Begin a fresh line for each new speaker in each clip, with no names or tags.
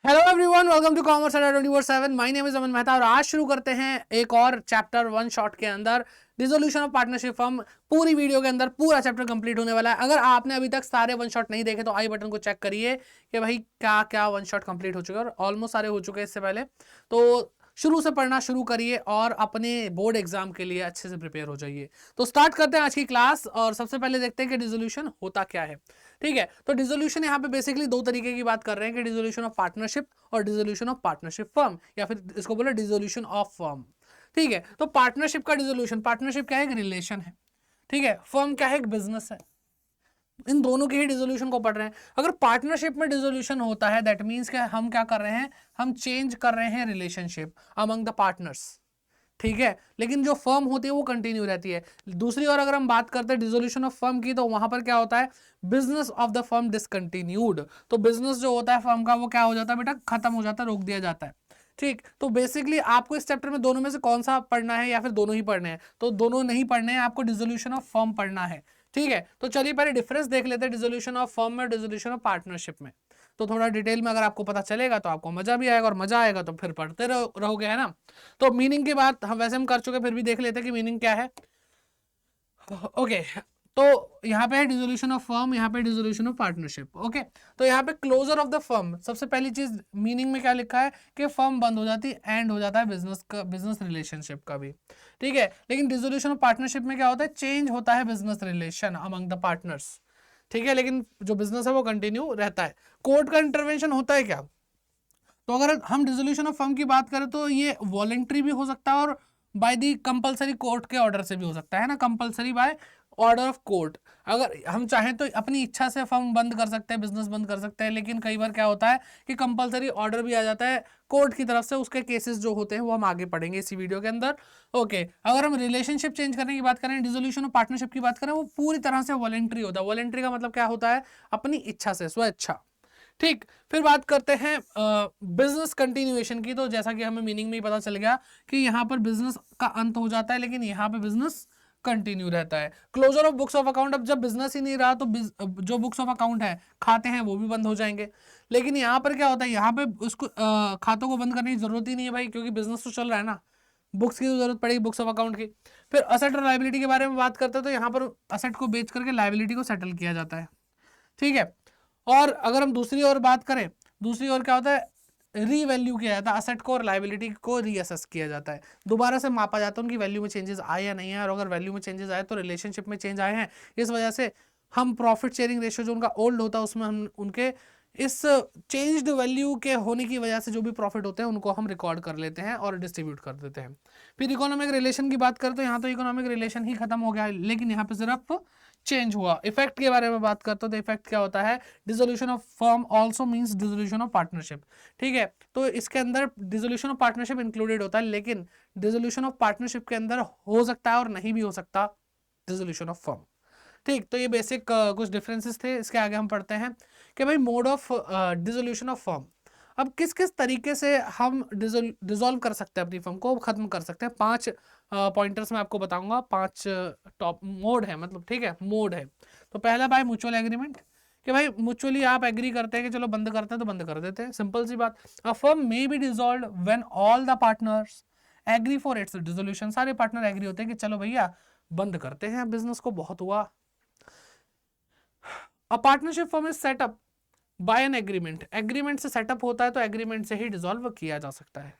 Hello everyone, welcome to commerce Adda 24/7। My name is Aman Mehta और आज शुरू करते हैं एक और चैप्टर वन शॉट के अंदर डिसोल्यूशन ऑफ पार्टनरशिप फर्म। पूरी वीडियो के अंदर पूरा चैप्टर कंप्लीट होने वाला है। अगर आपने अभी तक सारे वन शॉट नहीं देखे तो आई बटन को चेक करिए कि भाई क्या क्या वन शॉट कंप्लीट हो चुके हैं, और ऑलमोस्ट सारे हो चुके हैं इससे पहले। तो शुरू से पढ़ना शुरू करिए और अपने बोर्ड एग्जाम के लिए अच्छे से प्रिपेयर हो जाइए। तो स्टार्ट करते हैं आज की क्लास और सबसे पहले देखते हैं कि डिसोल्यूशन होता क्या है। ठीक है, तो डिसोल्यूशन यहाँ पे बेसिकली दो तरीके की बात कर रहे हैं कि डिसोल्यूशन ऑफ पार्टनरशिप और डिसोल्यूशन ऑफ पार्टनरशिप फर्म, या फिर इसको बोले डिसोल्यूशन ऑफ फर्म। ठीक है, तो पार्टनरशिप का डिसोल्यूशन, पार्टनरशिप क्या है? एक रिलेशन है। ठीक है, फर्म क्या है? एक बिजनेस है। इन दोनों के ही डिसोल्यूशन को पढ़ रहे हैं। अगर पार्टनरशिप में डिसोल्यूशन होता है दैट मीन्स कि हम क्या कर रहे हैं, हम चेंज कर रहे हैं रिलेशनशिप अमंग द पार्टनर्स। ठीक है, लेकिन जो फर्म होती है वो कंटिन्यू रहती है। दूसरी ओर अगर हम बात करते हैं डिसोल्यूशन ऑफ फर्म की, तो वहां पर क्या होता है, business of the firm discontinued. तो बिजनेस जो होता है फर्म का वो क्या हो जाता है बेटा? खत्म हो जाता है, रोक दिया जाता है। ठीक, तो बेसिकली आपको इस चैप्टर में दोनों में से कौन सा पढ़ना है, या फिर दोनों ही पढ़ने हैं? तो दोनों नहीं पढ़ने हैं, आपको डिसोल्यूशन ऑफ फर्म पढ़ना है। ठीक है, तो चलिए पहले डिफरेंस देख लेते हैं डिसोल्यूशन ऑफ फर्म में और डिसोल्यूशन ऑफ पार्टनरशिप में। तो थोड़ा डिटेल में अगर आपको पता चलेगा तो आपको मजा भी आएगा, और मजा आएगा तो फिर पढ़ते रहोगे, है ना। तो मीनिंग की बात हम वैसे हम कर चुके, फिर भी देख लेते हैं कि मीनिंग क्या है। ओके, तो यहाँ पे है डिसोल्यूशन ऑफ फर्म, यहाँ पे डिसोल्यूशन ऑफ पार्टनरशिप। ओके, तो यहाँ पे क्लोजर ऑफ द फर्म, सबसे पहली चीज मीनिंग में क्या लिखा है कि फर्म बंद हो जाती है, एंड हो जाता है बिजनेस का, बिजनेस रिलेशनशिप का भी। ठीक है, लेकिन डिसोल्यूशन ऑफ पार्टनरशिप में क्या होता है? चेंज होता है business relation among the partners. ठीक है, लेकिन जो बिजनेस है वो कंटिन्यू रहता है। कोर्ट का इंटरवेंशन होता है क्या? तो अगर हम डिसोल्यूशन ऑफ फर्म की बात करें तो ये वॉलेंट्री भी हो सकता है और बाय दी कंपलसरी कोर्ट के ऑर्डर से भी हो सकता है ना, compulsory by order of court. अगर हम चाहें तो अपनी इच्छा से फर्म बंद कर सकते हैं, बिजनेस बंद कर सकते हैं, लेकिन कई बार क्या होता है कि कंपलसरी ऑर्डर भी आ जाता है कोर्ट की तरफ से। उसके केसेस जो होते हैं वो हम आगे पढ़ेंगे इसी वीडियो के अंदर। ओके, अगर हम रिलेशनशिप चेंज करने की बात करें, डिसोल्यूशन ऑफ पार्टनरशिप की बात करें, वो पूरी तरह से वॉलेंट्री होता है। वॉलेंट्री का मतलब क्या होता है? अपनी इच्छा से, स्वेच्छा। ठीक, फिर बात करते हैं बिजनेस कंटिन्यूएशन की। तो जैसा कि हमें मीनिंग में ही पता चल गया कि यहाँ पर बिजनेस का अंत हो जाता है, लेकिन यहाँ पे बिजनेस कंटिन्यू रहता है। Closure of books of account, अब जब बिजनेस ही नहीं रहा तो जो बुक्स ऑफ अकाउंट है, खाते हैं, वो भी बंद हो जाएंगे। लेकिन यहाँ पर क्या होता है, यहाँ पे उसको खातों को बंद करने की जरूरत ही नहीं है भाई, क्योंकि बिजनेस तो चल रहा है ना। बुक्स की तो जरूरत पड़ेगी, बुक्स ऑफ अकाउंट की। फिर असेट और लाइबिलिटी के बारे में बात करते हैं, तो यहाँ पर असेट को बेच करके लाइबिलिटी को सेटल किया जाता है। ठीक है, और अगर हम दूसरी ओर बात करें, दूसरी ओर क्या होता है? रीवैल्यू किया जाता है असेट को, और लाइबिलिटी को रीअसेस किया जाता है। दोबारा से मापा जाता है उनकी वैल्यू में चेंजेस आए या नहीं है, और अगर वैल्यू में चेंजेस आए तो रिलेशनशिप में चेंज आए हैं, इस वजह से हम प्रॉफिट शेयरिंग रेशियो जो उनका ओल्ड होता है उसमें हम उनके इस चेंज्ड वैल्यू के होने की वजह से जो भी प्रॉफिट होते हैं उनको हम रिकॉर्ड कर लेते हैं और डिस्ट्रीब्यूट कर देते हैं। फिर इकोनॉमिक रिलेशन की बात करें तो यहाँ तो इकोनॉमिक रिलेशन ही खत्म हो गया है, लेकिन यहाँ पे सिर्फ चेंज हुआ। इफेक्ट के बारे में बात करते हो तो इफेक्ट क्या होता है? Dissolution of firm also means dissolution of partnership. ठीक है, तो इसके अंदर डिसोल्यूशन ऑफ पार्टनरशिप इंक्लूडेड होता है, लेकिन डिसोल्यूशन ऑफ पार्टनरशिप के अंदर हो सकता है और नहीं भी हो सकता डिसोल्यूशन ऑफ फर्म। ठीक, तो ये बेसिक कुछ डिफरेंसेस थे। इसके आगे हम पढ़ते हैं कि भाई mode of dissolution of firm. अब किस किस तरीके से हम डिसॉल्व कर सकते हैं, अपनी फर्म को खत्म कर सकते हैं। 5 पॉइंटर्स मैं आपको बताऊंगा, 5 टॉप मोड है, मतलब ठीक है मोड है। तो पहला बाय म्यूचुअल एग्रीमेंट, कि भाई म्यूचुअली आप एग्री करते हैं कि चलो बंद करते हैं तो बंद कर देते हैं, सिंपल सी बात। A firm may be dissolved when all the partners agree for its dissolution. सारे पार्टनर एग्री होते हैं कि चलो भैया बंद करते हैं, बिजनेस को बहुत हुआ। A partnership firm is set up by an agreement, agreement से सेटअप होता है तो एग्रीमेंट से ही डिसॉल्व किया जा सकता है।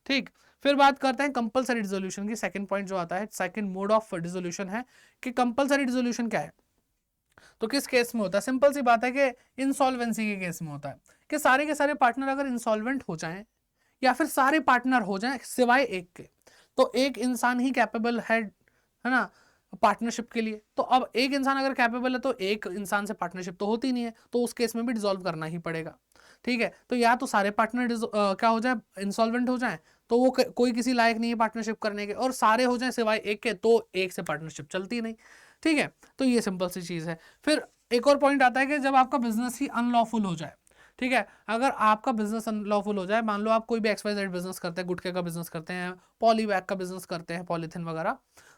ठीक, फिर बात करते हैं कंपलसरी डिसोल्यूशन की। सेकंड पॉइंट जो आता है, सेकंड मोड ऑफ डिसोल्यूशन है कि कंपलसरी डिसोल्यूशन क्या है। तो किस केस में होता है? सिंपल सी बात है कि इंसॉल्वेंसी के केस में होता है कि सारे के सारे पार्टनर अगर इंसॉल्वेंट हो जाएं, या फिर सारे पार्टनर हो जाएं सिवाय एक के, तो एक इंसान ही कैपेबल है ना पार्टनरशिप के लिए। तो अब एक इंसान अगर कैपेबल है तो एक इंसान से पार्टनरशिप तो होती नहीं है, तो उस केस में भी डिसॉल्व करना ही पड़ेगा। ठीक है, तो या तो सारे पार्टनर क्या हो जाए, इंसॉल्वेंट हो जाए, तो वो कोई किसी लायक नहीं है पार्टनरशिप करने के, और सारे हो जाए सिवाय एक के, तो एक से पार्टनरशिप चलती नहीं। ठीक है, तो ये सिंपल सी चीज़ है। फिर एक और पॉइंट आता है कि जब आपका बिजनेस ही अनलॉफुल हो जाए। ठीक है, अगर आपका बिजनेस अनलॉफुल हो जाए, मान लो आप कोई भी XYZ बिजनेस करते हैं, गुटखे का बिजनेस करते हैं, पॉली बैग का बिजनेस करते हैं, पॉलीथिन वगैरह,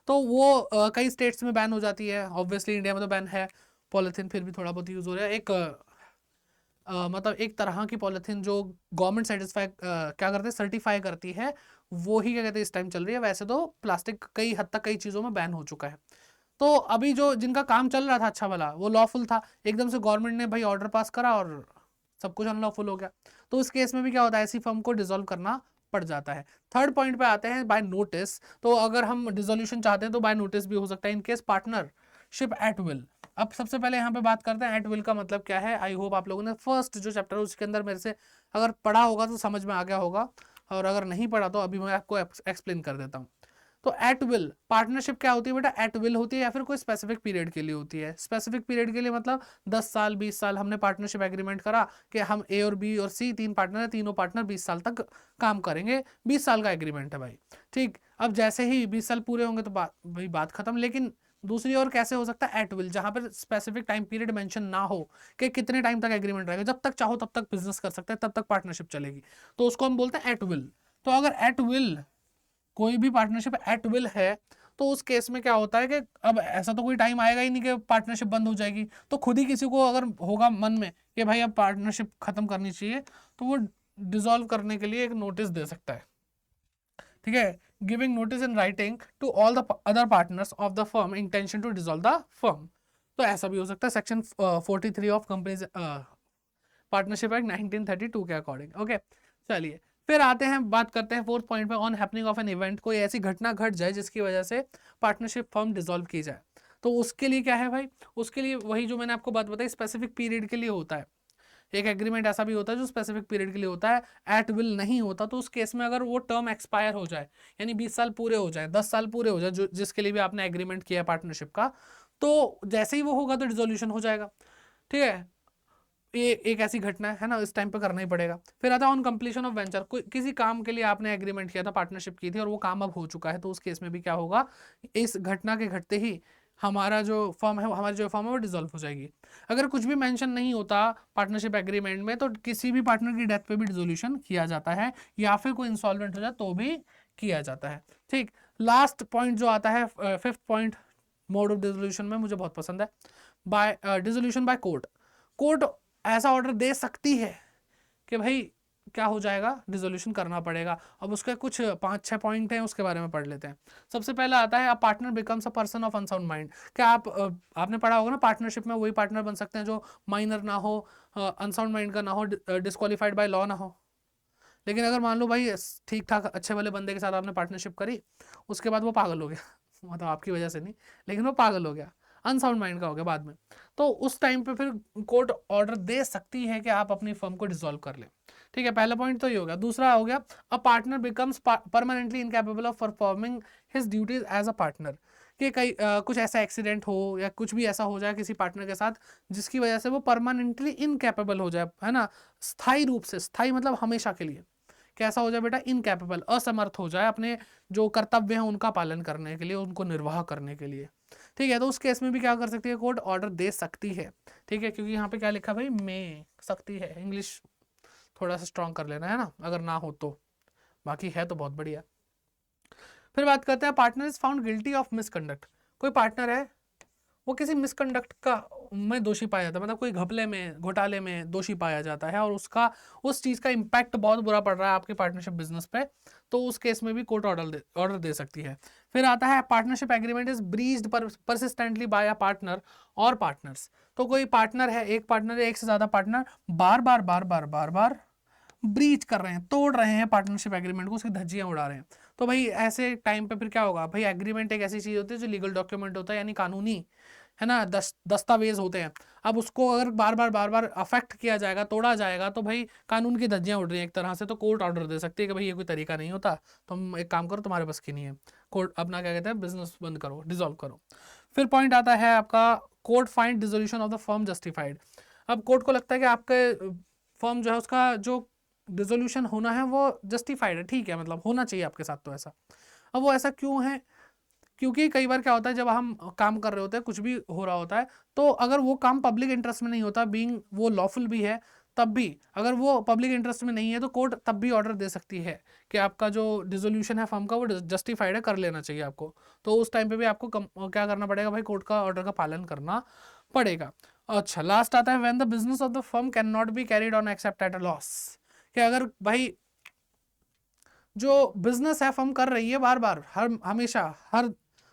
तो वो कई स्टेट्स में बैन हो जाती है। ऑब्वियसली इंडिया में तो बैन है पॉलीथिन, फिर भी थोड़ा बहुत यूज हो रहा है। एक मतलब एक तरह की पॉलिथीन जो गवर्नमेंट सेटिस्फाई क्या करते हैं, सर्टिफाई करती है, वो ही क्या कहते हैं इस टाइम चल रही है। वैसे तो प्लास्टिक कई हद तक कई चीज़ों में बैन हो चुका है। तो अभी जो जिनका काम चल रहा था अच्छा वाला, वो लॉफुल था, एकदम से गवर्नमेंट ने भाई ऑर्डर पास करा और सब कुछ अनलॉफुल हो गया। तो इस केस में भी क्या होता है, ऐसी फर्म को डिसॉल्व करना पड़ जाता है। थर्ड पॉइंट पे आते हैं, बाय नोटिस। तो अगर हम डिसोल्यूशन चाहते हैं तो बाय नोटिस भी हो सकता है, in case partnership at will. अब सबसे पहले यहाँ पे बात करते हैं एट विल का मतलब क्या है। आई होप आप लोगों ने फर्स्ट जो चैप्टर है उसके अंदर मेरे से अगर पढ़ा होगा तो समझ में आ गया होगा, और अगर नहीं पढ़ा तो अभी मैं आपको एक्सप्लेन कर देता हूँ। तो एट विल पार्टनरशिप क्या होती है बेटा, एट विल होती है या फिर कोई स्पेसिफिक पीरियड के लिए होती है। स्पेसिफिक पीरियड के लिए मतलब 10 साल 20 साल हमने पार्टनरशिप एग्रीमेंट करा कि हम ए और बी और सी तीन पार्टनर है, तीनों पार्टनर 20 साल तक काम करेंगे, 20 साल का एग्रीमेंट है भाई। ठीक, अब जैसे ही 20 साल पूरे होंगे तो भाई बात खत्म। लेकिन दूसरी ओर कैसे हो सकता है, एट विल, जहां पर स्पेसिफिक टाइम पीरियड मेंशन ना हो कि कितने टाइम तक एग्रीमेंट रहेगा, जब तक चाहो तब तक बिजनेस कर सकते हैं, तब तक पार्टनरशिप चलेगी, तो उसको हम बोलते हैं एट विल। तो अगर एट विल कोई भी पार्टनरशिप एट विल है तो उस केस में क्या होता है कि अब ऐसा तो कोई टाइम आएगा ही नहीं कि पार्टनरशिप बंद हो जाएगी। तो खुद ही किसी को अगर होगा मन में कि भाई अब पार्टनरशिप खत्म करनी चाहिए, तो वो डिसॉल्व करने के लिए एक नोटिस दे सकता है। ठीक है, giving notice in writing to all the other partners of the firm intention to dissolve the firm. तो ऐसा भी हो सकता है section 43 of companies partnership act 1932 के अकॉर्डिंग। ओके, चलिए फिर आते हैं, बात करते हैं फोर्थ पॉइंट पे, on happening of an event. कोई ऐसी घटना घट जाए जिसकी वजह से पार्टनरशिप फर्म डिसॉल्व की जाए। तो उसके लिए क्या है भाई, उसके लिए वही जो मैंने आपको बात बताई, स्पेसिफिक पीरियड के लिए होता है। एक एग्रीमेंट ऐसा भी होता है जो स्पेसिफिक पीरियड के लिए होता है, एट विल नहीं होता। तो उस केस में अगर वो टर्म एक्सपायर हो जाए, यानी 20 साल पूरे हो जाए, 10 साल पूरे हो जाए, जो जिसके लिए भी आपने एग्रीमेंट किया पार्टनरशिप का, तो जैसे ही वो होगा तो डिसोल्यूशन हो जाएगा। ठीक है, ये एक ऐसी घटना है ना, इस टाइम पे करना ही पड़ेगा। फिर आता है ऑन कंप्लीशन ऑफ वेंचर। कोई किसी काम के लिए आपने एग्रीमेंट किया था, पार्टनरशिप की थी, और वो काम अब हो चुका है, तो उस केस में भी क्या होगा, इस घटना के घटते ही हमारा जो फर्म है, हमारी जो फर्म है वो डिसॉल्व हो जाएगी। अगर कुछ भी मेंशन नहीं होता पार्टनरशिप एग्रीमेंट में, तो किसी भी पार्टनर की डेथ पे भी डिसोल्यूशन किया जाता है, या फिर कोई इंसॉल्वेंट हो जाए तो भी किया जाता है। ठीक, लास्ट पॉइंट जो आता है, fifth point mode of dissolution में मुझे बहुत पसंद है, bye dissolution by court. Court ऐसा ऑर्डर दे सकती है कि भाई क्या हो जाएगा, डिसोल्यूशन करना पड़ेगा। अब उसके कुछ 5-6 पॉइंट हैं, उसके बारे में पढ़ लेते हैं। सबसे पहला आता है, अ partner becomes a person of unsound mind. क्या आपने पढ़ा होगा ना, पार्टनरशिप में वही पार्टनर बन सकते हैं जो माइनर ना हो, अनसाउंड माइंड का ना हो, डिस्क्वालीफाइड बाय लॉ ना हो। लेकिन अगर मान लो भाई ठीक ठाक अच्छे वाले बंदे के साथ आपने पार्टनरशिप करी, उसके बाद वो पागल हो गया मतलब आपकी वजह से नहीं, लेकिन वो पागल हो गया, अनसाउंड माइंड का हो गया बाद में, तो उस टाइम पे फिर कोर्ट ऑर्डर दे सकती है कि आप अपनी फर्म को डिसॉल्व कर लें। ठीक है, पहला पॉइंट तो ये हो गया। दूसरा हो गया, a partner becomes permanently incapable of performing his duties as a partner. कि कई कुछ ऐसा एक्सीडेंट हो या कुछ भी ऐसा हो जाए किसी पार्टनर के साथ जिसकी वजह से वो परमानेंटली इनकैपेबल हो जाए, है ना, स्थायी रूप से, स्थायी मतलब हमेशा के लिए, कैसा हो जाए बेटा, इनकैपेबल, असमर्थ हो जाए अपने जो कर्तव्य हैं उनका पालन करने के लिए, उनको निर्वाह करने के लिए। ठीक है, तो उस केस में भी क्या कर सकती है, कोर्ट ऑर्डर दे सकती है। ठीक है, क्योंकि यहाँ पे क्या लिखा भाई, मे सकती है, इंग्लिश थोड़ा सा स्ट्रॉन्ग कर लेना है ना, अगर ना हो तो, बाकी है तो बहुत बढ़िया। फिर बात करते हैं, partner is found guilty of misconduct. कोई पार्टनर है वो किसी मिसकंडक्ट का में दोषी पाया जाता है, मतलब कोई घपले में, घोटाले में दोषी पाया जाता है, और उसका उस चीज़ का इम्पैक्ट बहुत बुरा पड़ रहा है आपके पार्टनरशिप बिजनेस पे, तो उस केस में भी कोर्ट ऑर्डर दे सकती है। फिर आता है, partnership agreement is breached persistently by a partner और पार्टनर्स। तो कोई पार्टनर है, एक पार्टनर है, एक से ज़्यादा पार्टनर बार बार बार बार बार बार ब्रीच कर रहे हैं, तोड़ रहे हैं पार्टनरशिप एग्रीमेंट को, उसकी धज्जियां उड़ा रहे हैं, तो भाई ऐसे टाइम पे फिर क्या होगा भाई, एग्रीमेंट एक ऐसी चीज होती है जो लीगल डॉक्यूमेंट होता है, यानी कानूनी, है ना, दस्तावेज होते हैं। अब उसको अगर बार बार अफेक्ट किया जाएगा, तोड़ा जाएगा, तो भाई कानून की धज्जियां उड़ रही हैं एक तरह से, तो कोर्ट ऑर्डर दे सकती है कि भाई ये कोई तरीका नहीं होता, तुम एक काम करो, तुम्हारे बस की नहीं है, कोर्ट अपना क्या कहते हैं, बिजनेस बंद करो, डिसॉल्व करो। फिर पॉइंट आता है आपका, court find dissolution of the firm justified. अब कोर्ट को लगता है कि आपके फर्म जो है उसका जो डिसोल्यूशन होना है वो जस्टिफाइड है, ठीक है, मतलब होना चाहिए आपके साथ, तो ऐसा। अब वो ऐसा क्यों है, क्योंकि कई बार क्या होता है, जब हम काम कर रहे होते हैं, कुछ भी हो रहा होता है, तो अगर वो काम पब्लिक इंटरेस्ट में नहीं होता, बीइंग वो लॉफुल भी है, तब भी अगर वो पब्लिक इंटरेस्ट में नहीं है, तो कोर्ट तब भी ऑर्डर दे सकती है कि आपका जो डिसोल्यूशन है फर्म का वो जस्टिफाइड है, कर लेना चाहिए आपको। तो उस टाइम पे भी आपको क्या करना पड़ेगा भाई, कोर्ट का ऑर्डर का पालन करना पड़ेगा। अच्छा, लास्ट आता है when the business of the firm can not be carried on accept at a loss, कि अगर भाई जो बिजनेस है फर्म कर रही है बार बार हर हमेशा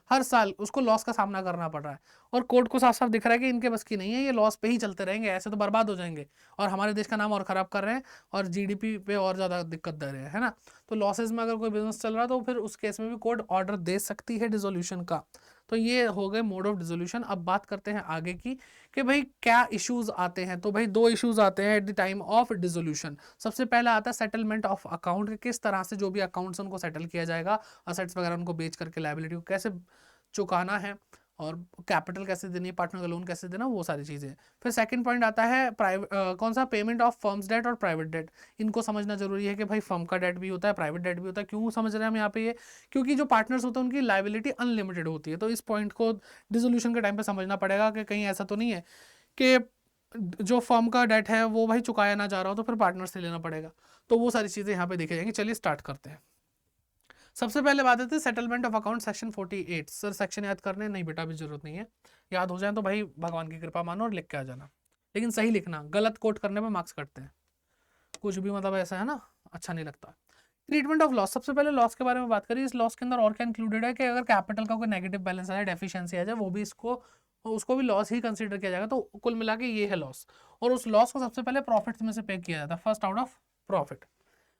हर साल उसको लॉस का सामना करना पड़ रहा है, और कोर्ट को साफ साफ दिख रहा है कि इनके बस की नहीं है, ये लॉस पे ही चलते रहेंगे, ऐसे तो बर्बाद हो जाएंगे और हमारे देश का नाम और खराब कर रहे हैं और जीडीपी पे और ज़्यादा दिक्कत दे रहे हैं, है ना। तो लॉसेज में अगर कोई बिजनेस चल रहा है तो फिर उस केस में भी कोर्ट ऑर्डर दे सकती है डिसोल्यूशन का। तो ये हो गए मोड ऑफ डिसोल्यूशन। अब बात करते हैं आगे की कि भाई क्या इश्यूज आते हैं। तो भाई दो इश्यूज आते हैं at the time of dissolution. सबसे पहला आता है सेटलमेंट ऑफ अकाउंट, किस तरह से जो भी अकाउंट्स उनको सेटल किया जाएगा, असेट्स वगैरह उनको बेच करके लायबिलिटी को कैसे चुकाना है, और कैपिटल कैसे देनी है, पार्टनर का लोन कैसे देना, वो सारी चीज़ें। फिर सेकंड पॉइंट आता है कौन सा, पेमेंट ऑफ फर्म्स डेट और प्राइवेट डेट। इनको समझना जरूरी है कि भाई फर्म का डेट भी होता है, प्राइवेट डेट भी होता है। क्यों समझ रहे हैं हम यहाँ पे ये, क्योंकि जो पार्टनर्स होते हैं उनकी लाइबिलिटी अनलिमिटेड होती है। तो इस पॉइंट को डिसोल्यूशन के टाइम पे समझना पड़ेगा कि कहीं ऐसा तो नहीं है कि जो फर्म का डेट है वो भाई चुकाया ना जा रहा हो तो फिर पार्टनर से लेना पड़ेगा। तो वो सारी चीज़ें यहाँ पे देखी जाएंगी। चलिए स्टार्ट करते हैं। सबसे पहले बात आती है settlement of account section 48। Sir section याद करने नहीं बेटा, अभी जरूरत नहीं है, याद हो जाए तो भाई भगवान की कृपा मानो और लिख के आ जाना, लेकिन सही लिखना, गलत कोट करने में मार्क्स कटते हैं, कुछ भी मतलब ऐसा है ना, अच्छा नहीं लगता। ट्रीटमेंट ऑफ लॉस, सबसे पहले लॉस के बारे में बात करिए। इस लॉस के अंदर और क्या इंक्लूडेड है कि अगर कैपिटल का कोई नेगेटिव बैलेंस आ जाए, डेफिशिएंसी आ जाए, वो भी उसको भी लॉस ही कंसीडर किया जाएगा। तो कुल मिला के ये है लॉस, और उस लॉस को सबसे पहले प्रॉफिट में से पे किया जाता है, फर्स्ट आउट ऑफ प्रॉफिट।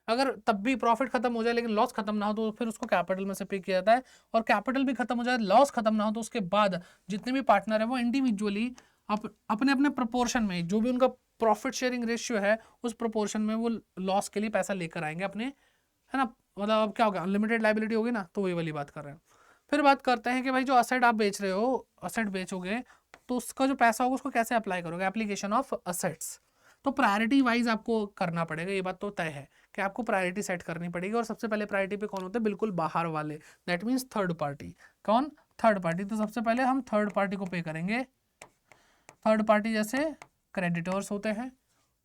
अगर तब भी प्रॉफिट खत्म हो जाए लेकिन लॉस खत्म ना हो तो फिर उसको कैपिटल में से पे किया जाता है, और कैपिटल भी खत्म हो जाए, लॉस खत्म ना हो तो उसके बाद जितने भी पार्टनर है वो इंडिविजुअली अपने अपने प्रोपोर्शन में, जो भी उनका प्रॉफिट शेयरिंग रेशियो है उस प्रोपोर्शन में वो लॉस के लिए पैसा लेकर आएंगे अपने, है ना। मतलब अब क्या होगा, अनलिमिटेड लाइबिलिटी होगी ना, तो वही वाली बात कर रहे हैं। फिर बात करते हैं कि भाई जो असेट आप बेच रहे हो, असेट बेचोगे तो उसका जो पैसा होगा उसको कैसे अप्लाई करोगे, एप्लीकेशन ऑफ असेट्स। तो प्रायोरिटी वाइज आपको करना पड़ेगा, ये बात तो तय है कि आपको प्रायोरिटी सेट करनी पड़ेगी। और सबसे पहले प्रायोरिटी पे कौन होते हैं, बिल्कुल बाहर वाले, दैट मीन्स थर्ड पार्टी। कौन, थर्ड पार्टी। तो सबसे पहले हम थर्ड पार्टी को पे करेंगे। थर्ड पार्टी जैसे क्रेडिटर्स होते हैं,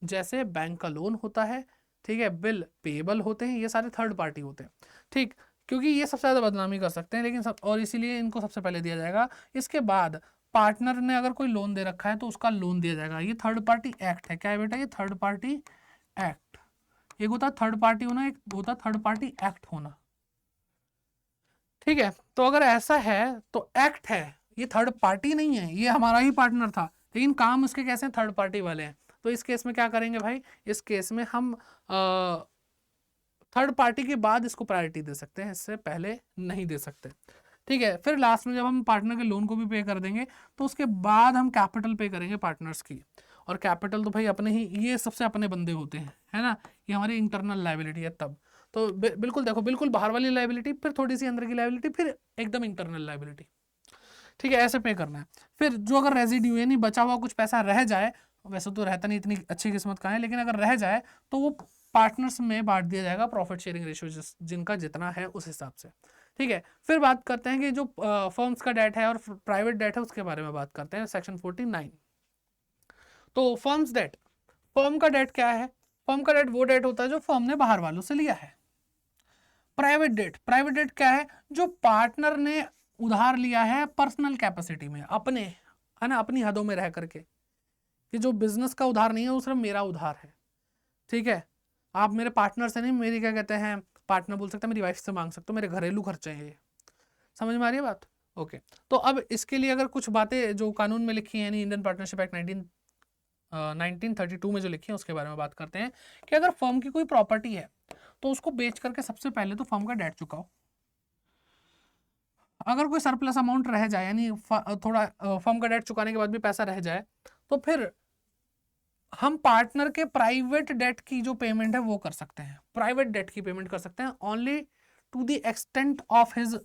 जैसे बैंक का लोन होता है, ठीक है, बिल पेबल होते हैं, ये सारे थर्ड पार्टी होते हैं, ठीक। क्योंकि ये सबसे ज़्यादा बदनामी कर सकते हैं, लेकिन और इसीलिए इनको सबसे पहले दिया जाएगा। इसके बाद पार्टनर ने अगर कोई लोन दे रखा है तो उसका लोन दिया जाएगा। ये थर्ड पार्टी एक्ट है, क्या है बेटा, ये थर्ड पार्टी एक्ट। एक होता है थर्ड पार्टी होना, एक होता है थर्ड पार्टी एक्ट होना, ठीक है। तो अगर ऐसा है तो एक्ट है, ये थर्ड पार्टी नहीं है, ये हमारा ही पार्टनर था, लेकिन काम उसके कैसे थर्ड पार्टी वाले हैं। तो इस केस में क्या करेंगे भाई, इस केस में हम थर्ड पार्टी के बाद इसको प्रायोरिटी दे सकते हैं, इससे पहले नहीं दे सकते, ठीक है। फिर लास्ट में जब हम पार्टनर के लोन को भी पे कर देंगे तो उसके बाद हम कैपिटल पे करेंगे पार्टनर्स की। और कैपिटल तो भाई अपने ही, ये सबसे अपने बंदे होते हैं, है ना, ये हमारी इंटरनल लाइबिलिटी है तब। तो बिल्कुल देखो, बिल्कुल बाहर वाली लाइबिलिटी, फिर थोड़ी सी अंदर की लाइबिलिटी, फिर एकदम इंटरनल लाइबिलिटी, ठीक है, ऐसे पे करना है। फिर जो अगर रेजिड्यू यानी बचा हुआ कुछ पैसा रह जाए, वैसे तो रहता नहीं, इतनी अच्छी किस्मत का है, लेकिन अगर रह जाए तो वो पार्टनर्स में बांट दिया जाएगा, प्रॉफिट शेयरिंग रेशियो जिनका जितना है उस हिसाब से, ठीक है। फिर बात करते हैं कि जो फर्म्स का डेट है और प्राइवेट डेट है उसके बारे में बात करते हैं, सेक्शन 49। तो फर्म्स डेट, फर्म का डेट क्या है, फर्म का डेट वो डेट होता है जो फर्म ने बाहर वालों से लिया है। प्राइवेट डेट, प्राइवेट डेट क्या है, जो पार्टनर ने उधार लिया है पर्सनल कैपेसिटी में, अपने, है ना, अपनी हदों में रह करके, कि जो बिजनेस का उधार नहीं है वो सिर्फ मेरा उधार है, ठीक है। आप मेरे पार्टनर से नहीं, मेरी क्या कहते हैं, पार्टनर बोल सकते हैं, मेरी वाइफ से मांग सकते हो, मेरे घरेलू खर्चे हैं ये, समझ में आ रही है बात, ओके। तो अब इसके लिए अगर कुछ बातें जो कानून में लिखी है, यानी इंडियन पार्टनरशिप एक्ट 1932 में जो लिखी है उसके बारे में बात करते हैं कि अगर फर्म की कोई प्रॉपर्टी है तो उसको बेच करके सबसे पहले तो फर्म का डेट चुकाओ। अगर कोई सरप्लस अमाउंट रह जाए, यानी थोड़ा फर्म का डेट चुकाने के बाद भी पैसा रह जाए, तो फिर हम पार्टनर के प्राइवेट डेट की जो पेमेंट है वो कर सकते हैं, प्राइवेट डेट की पेमेंट कर सकते हैं, only to the extent of his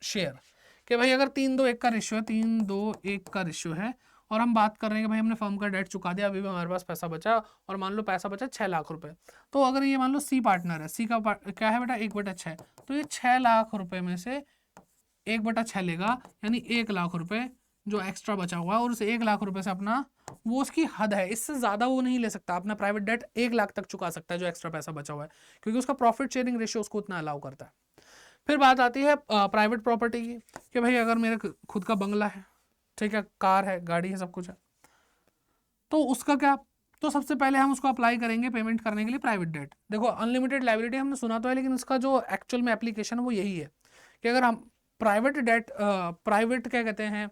share. कि भाई अगर 3-2-1 का रेशियो है, 3-2-1 का रेशियो है, और हम बात कर रहे हैं कि भाई हमने फर्म का डेट चुका दिया, अभी भी हमारे पास पैसा बचा, और मान लो पैसा बचा 6 लाख रुपए। तो अगर ये मान लो सी पार्टनर है, सी का क्या है बेटा, 1/6, तो ये 6 लाख रुपए में से 1/6 लेगा, यानी 1 लाख रुपए जो एक्स्ट्रा बचा हुआ है, और उस 1 लाख रुपए से अपना, वो उसकी हद है, इससे ज्यादा वो नहीं ले सकता अपना प्राइवेट डेट, 1 लाख तक चुका सकता है जो एक्स्ट्रा पैसा बचा हुआ है, क्योंकि उसका प्रॉफिट शेयरिंग रेशियो उसको उतना अलाउ करता है। फिर बात आती है प्राइवेट प्रॉपर्टी की, कि भाई अगर मेरा खुद का बंगला है, ठीक है, कार है, गाड़ी है, सब कुछ है, तो उसका क्या, तो सबसे पहले हम उसको अप्लाई करेंगे पेमेंट करने के लिए प्राइवेट डेट। देखो अनलिमिटेड लायबिलिटी हमने सुना तो है, लेकिन इसका जो एक्चुअल में एप्लीकेशन है वो यही है कि अगर हम प्राइवेट डेट, प्राइवेट क्या कहते हैं,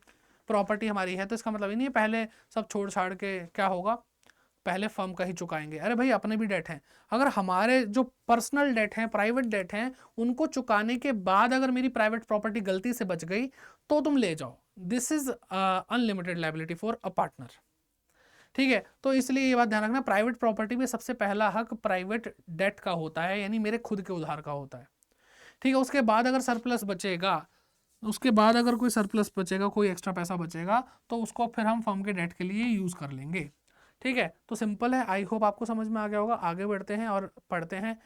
प्रॉपर्टी हमारी है, तो इसका मतलब ही नहीं है पहले सब छोड़ छाड़ के क्या होगा, पहले फर्म का ही चुकाएंगे। अरे भाई अपने भी डेट हैं, अगर हमारे जो पर्सनल डेट हैं, प्राइवेट डेट हैं, उनको चुकाने के बाद अगर मेरी प्राइवेट प्रॉपर्टी गलती से बच गई तो तुम ले जाओ। This is unlimited liability for a partner. ठीक है, तो इसलिए ये बात ध्यान रखना, प्राइवेट प्रॉपर्टी में सबसे पहला हक प्राइवेट डेट का होता है, यानी मेरे खुद के उधार का होता है। ठीक है, उसके बाद अगर सरप्लस बचेगा, उसके बाद अगर कोई सरप्लस बचेगा, कोई एक्स्ट्रा पैसा बचेगा, तो उसको फिर हम फर्म के डेट के लिए यूज़ कर लेंगे। ठीक है, तो सिंपल है, आई होप आपको समझ में आ गया होगा। आगे बढ़ते हैं और पढ़ते हैं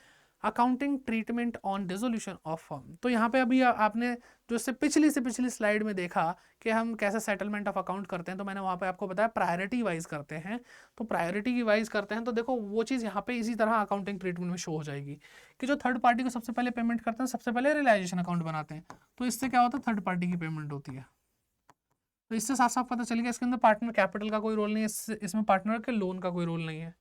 accounting treatment on dissolution of firm. तो यहाँ पे अभी आपने जो इससे पिछली स्लाइड में देखा कि हम कैसे सेटलमेंट ऑफ अकाउंट करते हैं, तो मैंने वहाँ पे आपको बताया प्रायोरिटी वाइज करते हैं। तो प्रायोरिटी की वाइज करते हैं, तो देखो वो चीज़ यहाँ पे इसी तरह अकाउंटिंग ट्रीटमेंट में शो हो जाएगी कि जो थर्ड पार्टी को सबसे पहले पेमेंट करते हैं, सबसे पहले रियलाइजेशन अकाउंट बनाते हैं। तो इससे क्या होता है, थर्ड पार्टी की पेमेंट होती है। तो इससे साफ साफ पता चल गया इसके अंदर पार्टनर कैपिटल का कोई रोल नहीं है, इसमें पार्टनर के लोन का कोई रोल नहीं है।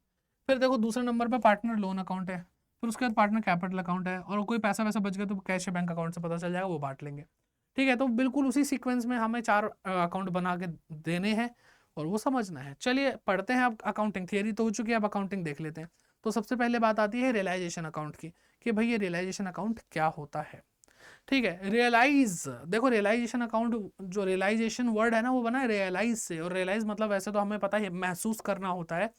फिर देखो दूसरे नंबर पे पार्टनर लोन अकाउंट है, फिर उसके बाद पार्टनर कैपिटल अकाउंट है, और कोई पैसा वैसा बच गया तो कैश या बैंक अकाउंट से पता चल जाएगा, वो बांट लेंगे। ठीक है, तो बिल्कुल उसी सीक्वेंस में हमें 4 अकाउंट बना के देने हैं और वो समझना है। चलिए पढ़ते हैं। अब अकाउंटिंग थियरी तो हो चुकी है, अब अकाउंटिंग देख लेते हैं। तो सबसे पहले बात आती है रियलाइजेशन अकाउंट की, कि भाई ये रियलाइजेशन अकाउंट क्या होता है। ठीक है, रियलाइज, देखो रियलाइजेशन अकाउंट, जो रियलाइजेशन वर्ड है ना वो बना है रियलाइज से, और रियलाइज मतलब वैसे तो हमें पता है महसूस करना होता है,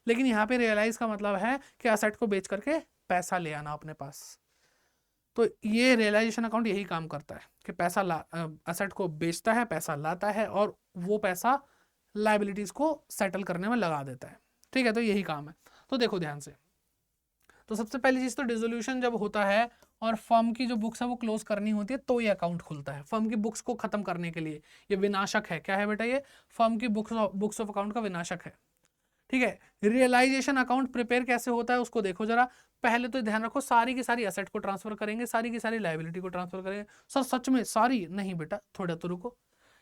लेकिन यहाँ पे रियलाइज का मतलब है कि असेट को बेच करके पैसा ले आना अपने पास। तो ये रियलाइजेशन अकाउंट यही काम करता है कि पैसा असेट को बेचता है, पैसा लाता है, और वो पैसा लाइबिलिटीज को सेटल करने में लगा देता है। ठीक है, तो यही काम है। तो देखो ध्यान से, तो सबसे पहली चीज तो डिसोल्यूशन जब होता है और फर्म की जो बुक्स है वो क्लोज करनी होती है, तो ये अकाउंट खुलता है फर्म की बुक्स को खत्म करने के लिए। ये विनाशक है, क्या है बेटा, ये फर्म की बुक्स ऑफ अकाउंट का विनाशक है। ठीक है, रियलाइजेशन अकाउंट प्रिपेयर कैसे होता है उसको देखो जरा। पहले तो ध्यान रखो, सारी की सारी एसेट को ट्रांसफर करेंगे, सारी की सारी लायबिलिटी को ट्रांसफर करेंगे। सर सच में सारी नहीं बेटा, थोड़ा तो रुको।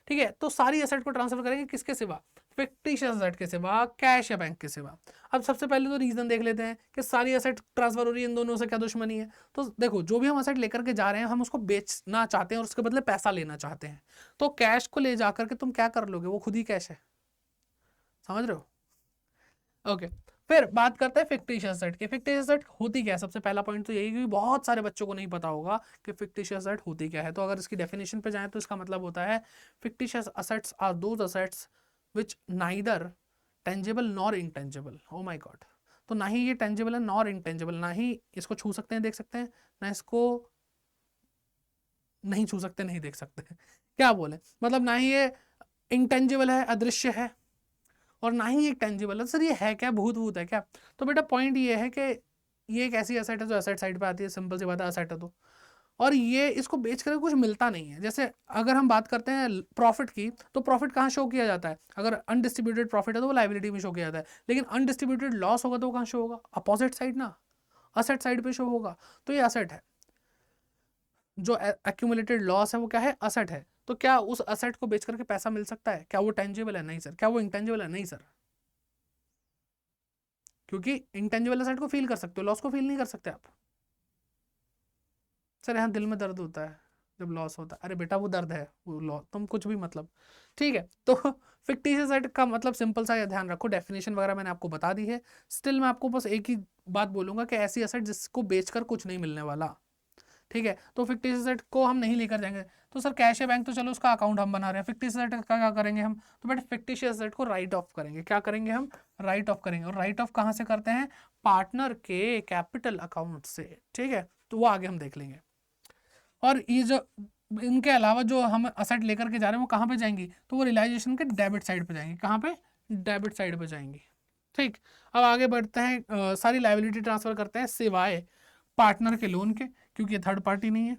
ठीक है, तो सारी एसेट को ट्रांसफर करेंगे किसके सिवा, फिक्टिशियस एसेट के सिवा, कैश या बैंक के सिवा। अब सबसे पहले तो रीजन देख लेते हैं कि सारी एसेट ट्रांसफर हो रही है, इन दोनों से क्या दुश्मनी है। तो देखो जो भी हम एसेट लेकर के जा रहे हैं, हम उसको बेचना चाहते हैं और उसके बदले पैसा लेना चाहते हैं। तो कैश को ले जाकर के तुम क्या कर लोगे, वो खुद ही कैश है, समझ रहे हो। ओके, फिर बात करते हैं फिक्टिशियस एसेट की। फिक्टिशियस एसेट होती क्या है, सबसे पहला पॉइंट तो यही, क्योंकि बहुत सारे बच्चों को नहीं पता होगा कि फिक्टिशियस एसेट होती क्या है। तो अगर इसकी डेफिनेशन पे जाएं तो इसका मतलब होता है fictitious assets are those assets which neither tangible nor intangible. Oh my god, तो ना ही ये टेंजिबल है नॉर इंटेंजिबल, ना ही इसको छू सकते हैं देख सकते हैं, ना इसको नहीं छू सकते नहीं देख सकते क्या बोले, मतलब ना ही ये इंटेंजिबल है, अदृश्य है, और ना ही एक टेंजिबल है। सर ये है क्या, भूत भूत है क्या। तो बेटा पॉइंट ये है कि ये एक ऐसी एसेट है जो एसेट साइड पे आती है, सिंपल सी बात है, एसेट है तो, और ये इसको बेच कर कुछ मिलता नहीं है। जैसे अगर हम बात करते हैं प्रॉफिट की, तो प्रॉफिट कहाँ शो किया जाता है, अगर अनडिस्ट्रीब्यूटेड प्रॉफिट है तो वो लाइबिलिटी में शो किया जाता है, लेकिन अनडिस्ट्रीब्यूटेड लॉस होगा तो वो कहाँ शो होगा, अपोजिट साइड ना, असेट साइड पे शो होगा। तो ये असेट है, जो एक्यूमुलेटेड लॉस है वो क्या है, असेट है। तो क्या उस असेट को बेच करके पैसा मिल सकता है, क्या वो टेंजिबल है, नहीं सर। क्या वो इंटेंजिबल है, नहीं सर, क्योंकि इंटेंजिबल असेट को फील कर सकते हो, लॉस को फील नहीं कर सकते आप। सर यहाँ दिल में दर्द होता है जब लॉस होता है, अरे बेटा वो दर्द है, वो लॉस तुम कुछ भी मतलब। ठीक है, तो फिक्टिशियस एसेट का मतलब सिंपल सा, ध्यान रखो, डेफिनेशन वगैरह मैंने आपको बता दी है। स्टिल मैं आपको बस एक ही बात बोलूंगा कि ऐसी एसेट जिसको बेचकर कुछ नहीं मिलने वाला। ठीक है, तो फिक्टिशियस एसेट को हम नहीं लेकर जाएंगे। तो सर कैश है बैंक, तो चलो उसका अकाउंट हम बना रहे हैं, फिक्टिशियस एसेट का क्या करेंगे हम, तो बेटा फिक्टिशियस एसेट को राइट ऑफ करेंगे। क्या करेंगे हम, राइट ऑफ करेंगे। और राइट ऑफ कहाँ से करते हैं, पार्टनर के कैपिटल अकाउंट से। ठीक है, तो वो आगे हम देख लेंगे। और ये जो इनके अलावा जो हम असेट लेकर के जा रहे हैं वो कहाँ पे जाएंगी, तो वो रियलाइजेशन के डेबिट साइड पे जाएंगी। कहाँ पे, डेबिट साइड पे जाएंगी। ठीक, अब आगे बढ़ते हैं, सारी लाइबिलिटी ट्रांसफर करते हैं सिवाय पार्टनर के लोन के, क्योंकि ये थर्ड पार्टी नहीं है,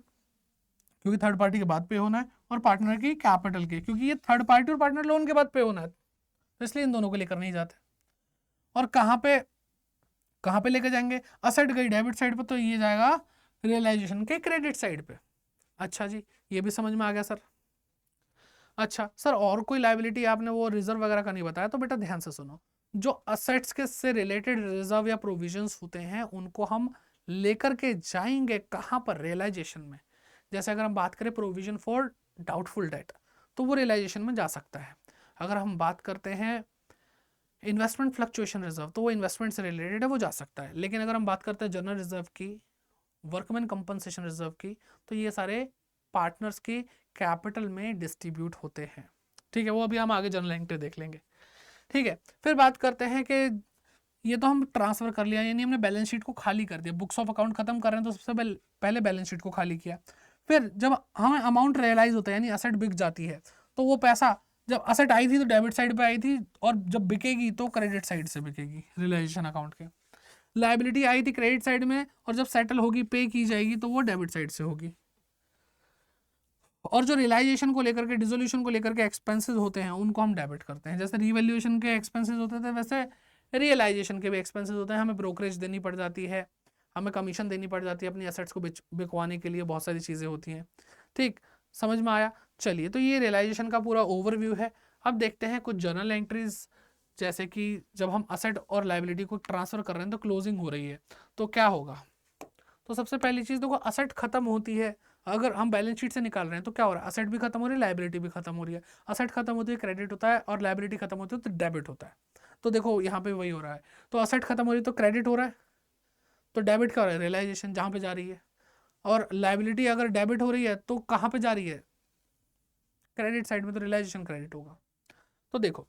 क्योंकि थर्ड पार्टी के बाद पे होना है, और पार्टनर की कैपिटल के, क्योंकि ये थर्ड पार्टी और पार्टनर लोन के बाद पे होना है, तो इसलिए इन दोनों को लेकर नहीं जाते। और कहाँ पे लेकर जाएंगे, असेट गई डेबिट साइड पे, तो ये जाएगा रियलाइजेशन के क्रेडिट साइड पे। अच्छा जी, ये भी समझ में आ गया सर। अच्छा सर, और कोई लाइबिलिटी आपने वो रिजर्व वगैरह का नहीं बताया, तो बेटा ध्यान से सुनो। जो असेट्स के से रिलेटेड रिजर्व या प्रोविजंस होते हैं उनको हम लेकर के जाएंगे कहाँ पर, रियलाइजेशन में। जैसे अगर हम बात करें प्रोविजन फॉर डाउटफुल डेट, तो वो रियलाइजेशन में जा सकता है। अगर हम बात करते हैं इन्वेस्टमेंट फ्लक्चुएशन रिजर्व, तो वो इन्वेस्टमेंट से रिलेटेड है, वो जा सकता है। लेकिन अगर हम बात करते हैं जनरल रिजर्व की, वर्कमैन कंपनसेशन रिजर्व की, तो ये सारे पार्टनर्स की कैपिटल में डिस्ट्रीब्यूट होते हैं। ठीक है, वो अभी हम आगे जनरल एंट्री देख लेंगे। ठीक है, फिर बात करते हैं कि ये तो हम ट्रांसफर कर लिया, यानी हमने बैलेंस शीट को खाली कर दिया, बुक्स ऑफ अकाउंट खत्म कर रहे हैं तो सबसे पहले बैलेंस शीट को खाली किया। फिर जब हमें अमाउंट रियलाइज होता है, यानी असेट बिक जाती है, तो वो पैसा, जब असेट आई थी तो डेबिट साइड पे आई थी, और जब बिकेगी तो क्रेडिट साइड से बिकेगी रियलाइजेशन अकाउंट के। लायबिलिटी आई थी क्रेडिट साइड में, और जब सेटल होगी, पे की जाएगी, तो वो डेबिट साइड से होगी। और जो रियलाइजेशन को लेकर के, डिसोल्यूशन को लेकर के एक्सपेंसेस होते हैं, उनको हम डेबिट करते हैं। जैसे रिवैल्यूएशन के एक्सपेंसेस होते थे, वैसे रियलाइजेशन के भी एक्सपेंसेस होते हैं। हमें ब्रोकरेज देनी पड़ जाती है, हमें कमीशन देनी पड़ जाती है अपनी एसेट्स को बिकवाने के लिए, बहुत सारी चीज़ें होती हैं। ठीक, समझ में आया? चलिए, तो ये रियलाइजेशन का पूरा ओवरव्यू है। अब देखते हैं कुछ जर्नल एंट्रीज, जैसे कि जब हम असेट और लायबिलिटी को ट्रांसफर कर रहे हैं तो क्लोजिंग हो रही है, तो क्या होगा। तो सबसे पहली चीज़ देखो, असेट खत्म होती है, अगर हम बैलेंस शीट से निकाल रहे हैं तो क्या हो रहा है, असेट भी खत्म हो रही है, लायबिलिटी भी खत्म हो रही है। असेट खत्म होती है क्रेडिट होता है, और लायबिलिटी खत्म होती है तो डेबिट होता है। तो देखो यहाँ पे वही हो रहा है, तो असेट खत्म हो रही है तो क्रेडिट हो रहा है, तो डेबिट का हो रहा है रियलाइजेशन, जहाँ पे जा रही है। और लायबिलिटी अगर डेबिट हो रही है तो कहाँ पे जा रही है, क्रेडिट साइड में, तो रियलाइजेशन क्रेडिट होगा। तो देखो,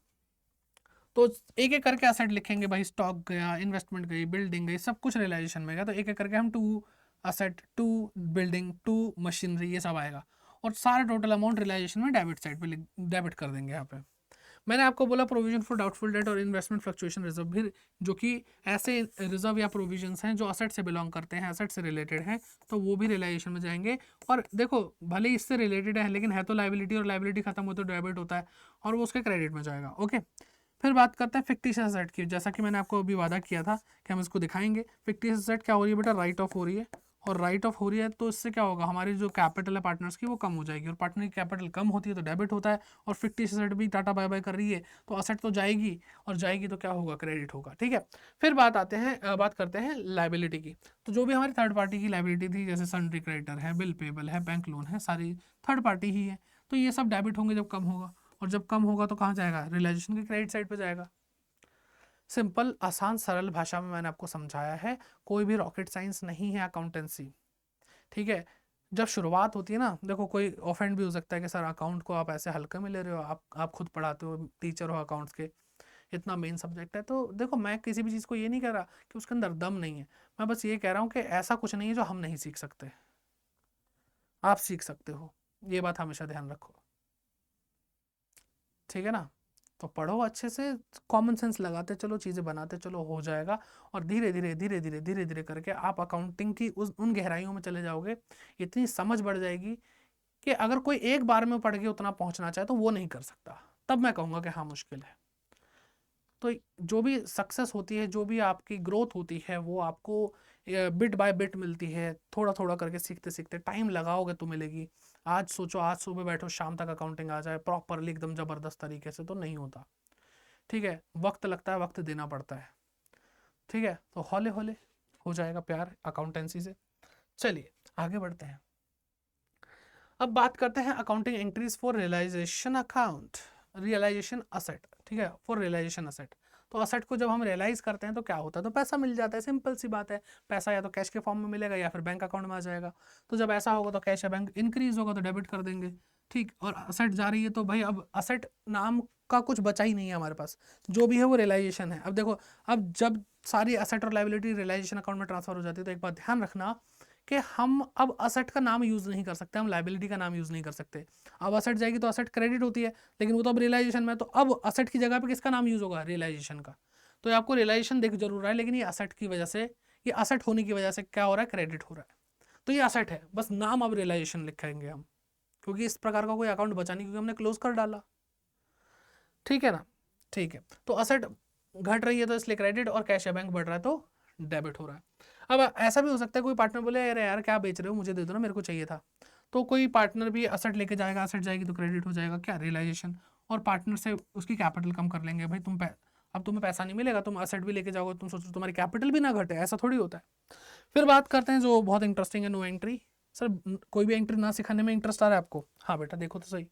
तो एक एक करके असेट लिखेंगे भाई, स्टॉक गया, इन्वेस्टमेंट गई, बिल्डिंग गई, सब कुछ रियलाइजेशन में गया, तो एक एक करके हम 2 असेट, 2 बिल्डिंग, 2 मशीनरी, ये सब आएगा, और सारा टोटल अमाउंट रियलाइजेशन में डेबिट साइड पे डेबिट कर देंगे यहाँ पे। मैंने आपको बोला प्रोविजन फॉर डाउटफुल डेट और इन्वेस्टमेंट फ्लक्चुएशन रिजर्व भी, जो कि ऐसे रिजर्व या प्रोविजंस हैं जो असेट से बिलोंग करते हैं, असेट से रिलेटेड हैं, तो वो भी रियलाइजेशन में जाएंगे। और देखो, भले ही इससे रिलेटेड है, लेकिन है तो लायबिलिटी, और लायबिलिटी खत्म हो तो डेबिट होता है, और वो उसके क्रेडिट में जाएगा। ओके, फिर बात करते हैं फिक्टिशियस एसेट की। जैसा कि मैंने आपको अभी वादा किया था कि हम इसको दिखाएंगे। फिक्टिशियस एसेट क्या हो रही है बेटा, राइट ऑफ हो रही है, और राइट ऑफ हो रही है तो इससे क्या होगा, हमारी जो कैपिटल है पार्टनर्स की वो कम हो जाएगी, और पार्टनर की कैपिटल कम होती है तो डेबिट होता है, और फिक्टिशियस एसेट भी टाटा बाय बाय कर रही है तो असेट तो जाएगी, और जाएगी तो क्या होगा, क्रेडिट होगा। ठीक है, फिर बात करते हैं लाइबिलिटी की। तो जो भी हमारी थर्ड पार्टी की लाइबिलिटी थी, जैसे सन्ड्री क्रेडिटर है, बिल पेबल है, बैंक लोन है, सारी थर्ड पार्टी ही है, तो ये सब डेबिट होंगे जब कम होगा, और जब कम होगा तो कहाँ जाएगा, रियलाइजेशन के क्रेडिट साइड पर जाएगा। सिंपल, आसान, सरल भाषा में मैंने आपको समझाया है, कोई भी रॉकेट साइंस नहीं है अकाउंटेंसी। ठीक है, जब शुरुआत होती है ना, देखो कोई ऑफेंड भी हो सकता है कि सर अकाउंट को आप ऐसे हल्के में ले रहे हो, आप खुद पढ़ाते हो, टीचर हो अकाउंट्स के, इतना मेन सब्जेक्ट है। तो देखो, मैं किसी भी चीज़ को ये नहीं कह रहा कि उसके अंदर दम नहीं है, मैं बस ये कह रहा हूँ कि ऐसा कुछ नहीं है जो हम नहीं सीख सकते, आप सीख सकते हो, ये बात हमेशा ध्यान रखो। ठीक है ना, तो पढ़ो अच्छे से, कॉमन सेंस लगाते चलो, चीज़ें बनाते चलो, हो जाएगा। और धीरे धीरे धीरे धीरे धीरे धीरे करके आप अकाउंटिंग की उन गहराइयों में चले जाओगे, इतनी समझ बढ़ जाएगी कि अगर कोई एक बार में पढ़ के उतना पहुंचना चाहे तो वो नहीं कर सकता, तब मैं कहूँगा कि हाँ मुश्किल है। तो जो भी सक्सेस होती है, जो भी आपकी ग्रोथ होती है, वो आपको बिट बाय बिट मिलती है, थोड़ा थोड़ा करके सीखते सीखते, टाइम लगाओगे तो मिलेगी। आज सोचो, आज सुबह बैठो, शाम तक अकाउंटिंग आ जाए प्रॉपरली एकदम ज़बरदस्त तरीके से, तो नहीं होता। ठीक है, वक्त लगता है, वक्त देना पड़ता है। ठीक है, तो हौले हौले हो जाएगा प्यार अकाउंटेंसी से। चलिए आगे बढ़ते हैं। अब बात करते हैं accounting entries for realisation account, realisation asset. ठीक है, फॉर रियलाइजेशन असेट, तो असेट को जब हम रियलाइज करते हैं तो क्या होता है, तो पैसा मिल जाता है, सिंपल सी बात है। पैसा या तो कैश के फॉर्म में मिलेगा या फिर बैंक अकाउंट में आ जाएगा। तो जब ऐसा होगा तो कैश या बैंक इंक्रीज होगा तो डेबिट कर देंगे। ठीक, और असेट जा रही है तो भाई अब असेट नाम का कुछ बचा ही नहीं है हमारे पास, जो भी है वो रियलाइजेशन है। अब देखो, अब जब सारी असेट और लायबिलिटी रियलाइजेशन अकाउंट में ट्रांसफर हो जाती है तो एक बात ध्यान रखना कि हम अब असेट का नाम यूज़ नहीं कर सकते, हम लायबिलिटी का नाम यूज़ नहीं कर सकते। अब असेट जाएगी तो असेट क्रेडिट होती है, लेकिन वो तो अब रियलाइजेशन में, तो अब असेट की जगह पे किसका नाम यूज़ होगा, रियलाइजेशन का। तो ये आपको रियलाइजेशन दिख जरूर रहा है, लेकिन ये असेट की वजह से, ये असेट होने की वजह से क्या हो रहा है, क्रेडिट हो रहा है। तो ये असेट है, बस नाम अब रियलाइजेशन लिखेंगे हम, क्योंकि इस प्रकार का कोई अकाउंट बचा नहीं, क्योंकि हमने क्लोज कर डाला। ठीक है ना, ठीक है, तो असेट घट रही है तो इसलिए क्रेडिट, और कैश या बैंक बढ़ रहा है तो डेबिट हो रहा है। अब ऐसा भी हो सकता है कोई पार्टनर बोले, अरे यार क्या बेच रहे हो, मुझे दे दो ना, मेरे को चाहिए था। तो कोई पार्टनर भी असेट लेके जाएगा, असेट जाएगी तो क्रेडिट हो जाएगा क्या, रियलाइजेशन, और पार्टनर से उसकी कैपिटल कम कर लेंगे, भाई तुम अब तुम्हें पैसा नहीं मिलेगा, तुम असेट भी लेके जाओगे, तुम सोचो तुम्हारी कैपिटल भी ना घटे, ऐसा थोड़ी होता है। फिर बात करते हैं जो बहुत इंटरेस्टिंग है, नो एंट्री। सर कोई भी एंट्री ना सिखाने में इंटरेस्ट आ रहा है आपको? हाँ बेटा देखो तो सही।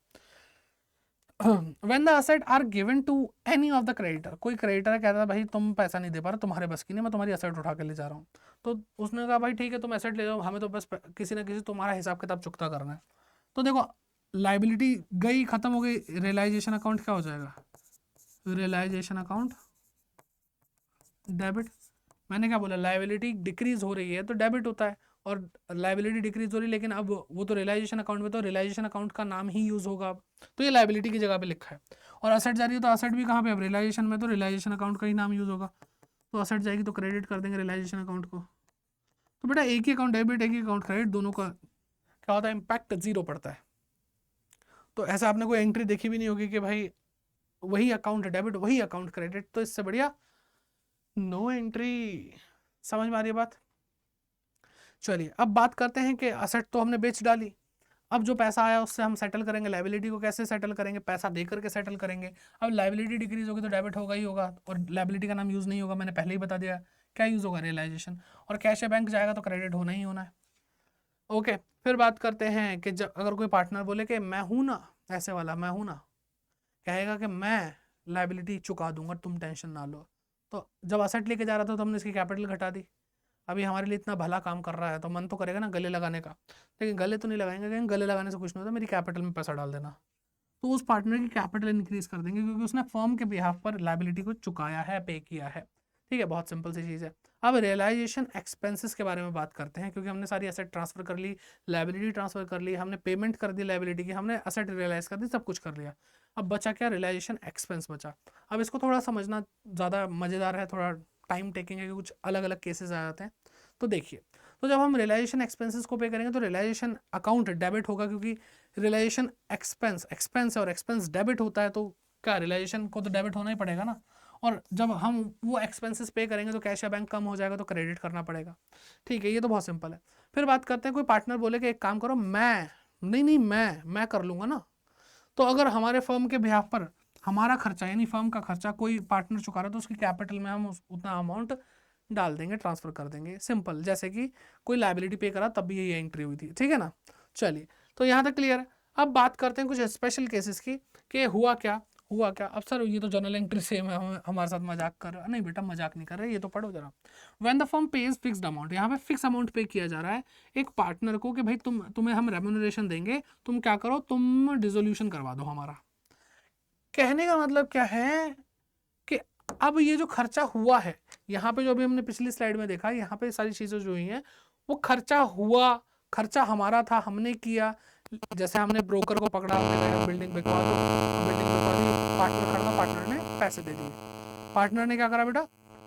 When the asset are given to any of the creditor, कोई क्रेडिटर कहता है भाई तुम पैसा नहीं दे पा रहे, तुम्हारे बस की नहीं, मैं तुम्हारी एसेट उठा के ले जा रहा हूँ। तो उसने कहा भाई ठीक है तुम एसेट ले जाओ, हमें तो बस किसी ना किसी तुम्हारा हिसाब किताब चुकता करना है। तो देखो लाइबिलिटी गई, खत्म हो गई, रियलाइजेशन अकाउंट क्या हो जाएगा? Realisation account debit. मैंने क्या बोला, लाइबिलिटी डिक्रीज हो रही है तो डेबिट होता है, और लाइबिलिटी डिक्रीज हो रही है, लेकिन अब वो तो रियलाइजेशन अकाउंट में, तो रियलाइजेशन अकाउंट का नाम ही यूज होगा अब, तो ये लाइबिलिटी की जगह पे लिखा है। और असेट जा रही है तो असेट भी कहाँ पे, अब रियलाइजेशन में, तो रियलाइजेशन अकाउंट का ही नाम यूज होगा। तो असेट जाएगी तो क्रेडिट कर देंगे रियलाइजेशन अकाउंट को। तो बेटा एक ही अकाउंट डेबिट, एक ही अकाउंट क्रेडिट, दोनों का क्या होता है, इम्पैक्ट जीरो पड़ता है। तो ऐसा आपने कोई एंट्री देखी भी नहीं होगी कि भाई वही अकाउंट डेबिट वही अकाउंट क्रेडिट, तो इससे बढ़िया नो एंट्री। समझ में आ रही है बात? चलिए अब बात करते हैं कि असेट तो हमने बेच डाली, अब जो पैसा आया उससे हम सेटल करेंगे लाइबिलिटी को। कैसे सेटल करेंगे? पैसा दे करके सेटल करेंगे। अब लाइबिलिटी डिक्रीज होगी तो डेबिट होगा ही होगा, और लाइबिलिटी का नाम यूज नहीं होगा, मैंने पहले ही बता दिया क्या यूज होगा, रियलाइजेशन। और कैश या बैंक जाएगा तो क्रेडिट होना ही होना है। ओके फिर बात करते हैं कि जब अगर कोई पार्टनर बोले कि मैं हूं ना, ऐसे वाला मैं हूं ना, कहेगा कि मैं लाइबिलिटी चुका दूंगा तुम टेंशन ना लो। तो जब असेट लेके जा रहा था तो हमने इसकी कैपिटल घटा दी। अभी हमारे लिए इतना भला काम कर रहा है तो मन तो करेगा ना गले लगाने का, लेकिन गले तो नहीं लगाएंगे, कहेंगे गले लगाने से कुछ नहीं होता, मेरी कैपिटल में पैसा डाल देना। तो उस पार्टनर की कैपिटल इंक्रीज कर देंगे क्योंकि उसने फर्म के बिहाफ पर लाइबिलिटी को चुकाया है, पे किया है। ठीक है, बहुत सिंपल सी चीज़ है। अब रियलाइजेशन एक्सपेंसेस के बारे में बात करते हैं, क्योंकि हमने सारी एसेट ट्रांसफर कर ली, लाइबिलिटी ट्रांसफर कर ली, हमने पेमेंट कर दी लाइबिलिटी की, हमने एसेट रियलाइज कर दी, सब कुछ कर लिया। अब बचा क्या? रियलाइजेशन एक्सपेंस बचा। अब इसको थोड़ा समझना ज़्यादा मज़ेदार है, थोड़ा टाइम टेकिंग है, कुछ अलग अलग केसेस आ जाते हैं। तो देखिए, तो जब हम रियलाइजेशन एक्सपेंसेस को पे करेंगे तो रियलाइजेशन अकाउंट डेबिट होगा, क्योंकि रियलाइजेशन एक्सपेंस एक्सपेंस है और एक्सपेंस डेबिट होता है, तो क्या रियलाइजेशन को तो डेबिट होना ही पड़ेगा ना। और जब हम वो एक्सपेंसेस पे करेंगे तो कैश या बैंक कम हो जाएगा तो क्रेडिट करना पड़ेगा। ठीक है, ये तो बहुत सिंपल है। फिर बात करते हैं, कोई पार्टनर बोले कि एक काम करो, मैं नहीं मैं कर लूंगा ना। तो अगर हमारे फर्म के बिहाफ पर हमारा खर्चा यानी फर्म का खर्चा कोई पार्टनर चुका रहा है तो उसकी कैपिटल में हम उतना अमाउंट डाल देंगे, ट्रांसफर कर देंगे, सिंपल। जैसे कि कोई लाइबिलिटी पे करा तब भी यही एंट्री हुई थी। ठीक है ना? चलिए, तो यहाँ तक क्लियर है। अब बात करते हैं कुछ स्पेशल केसेस की कि हुआ क्या। अब सर ये तो जर्नल एंट्री सेम है, हमारे साथ मजाक कर रहा है। नहीं बेटा मजाक नहीं कर रहे, ये तो पढ़ो जरा। When the firm page fixed amount, यहाँ पे फिक्स अमाउंट पे किया जा रहा है एक पार्टनर को कि भाई तुम्हें हम रेम्यूनरेशन देंगे, तुम क्या करो, तुम डिसोल्यूशन करवा दो हमारा। कहने का मतलब क्या है कि अब ये जो खर्चा हुआ है, यहाँ पे जो अभी हमने पिछली स्लाइड में देखा, यहाँ पे सारी चीजें जो हुई हैं वो खर्चा हुआ, खर्चा हमारा था, हमने किया। जैसे हमने ब्रोकर को पकड़ा, बिल्डिंग बिकवा दो, बिल्डिंग बिकवा दी, पार्टनर खरीदा, पार्टनर ने पैसे दे दिए। पार्टनर ने क्या करा बेटा?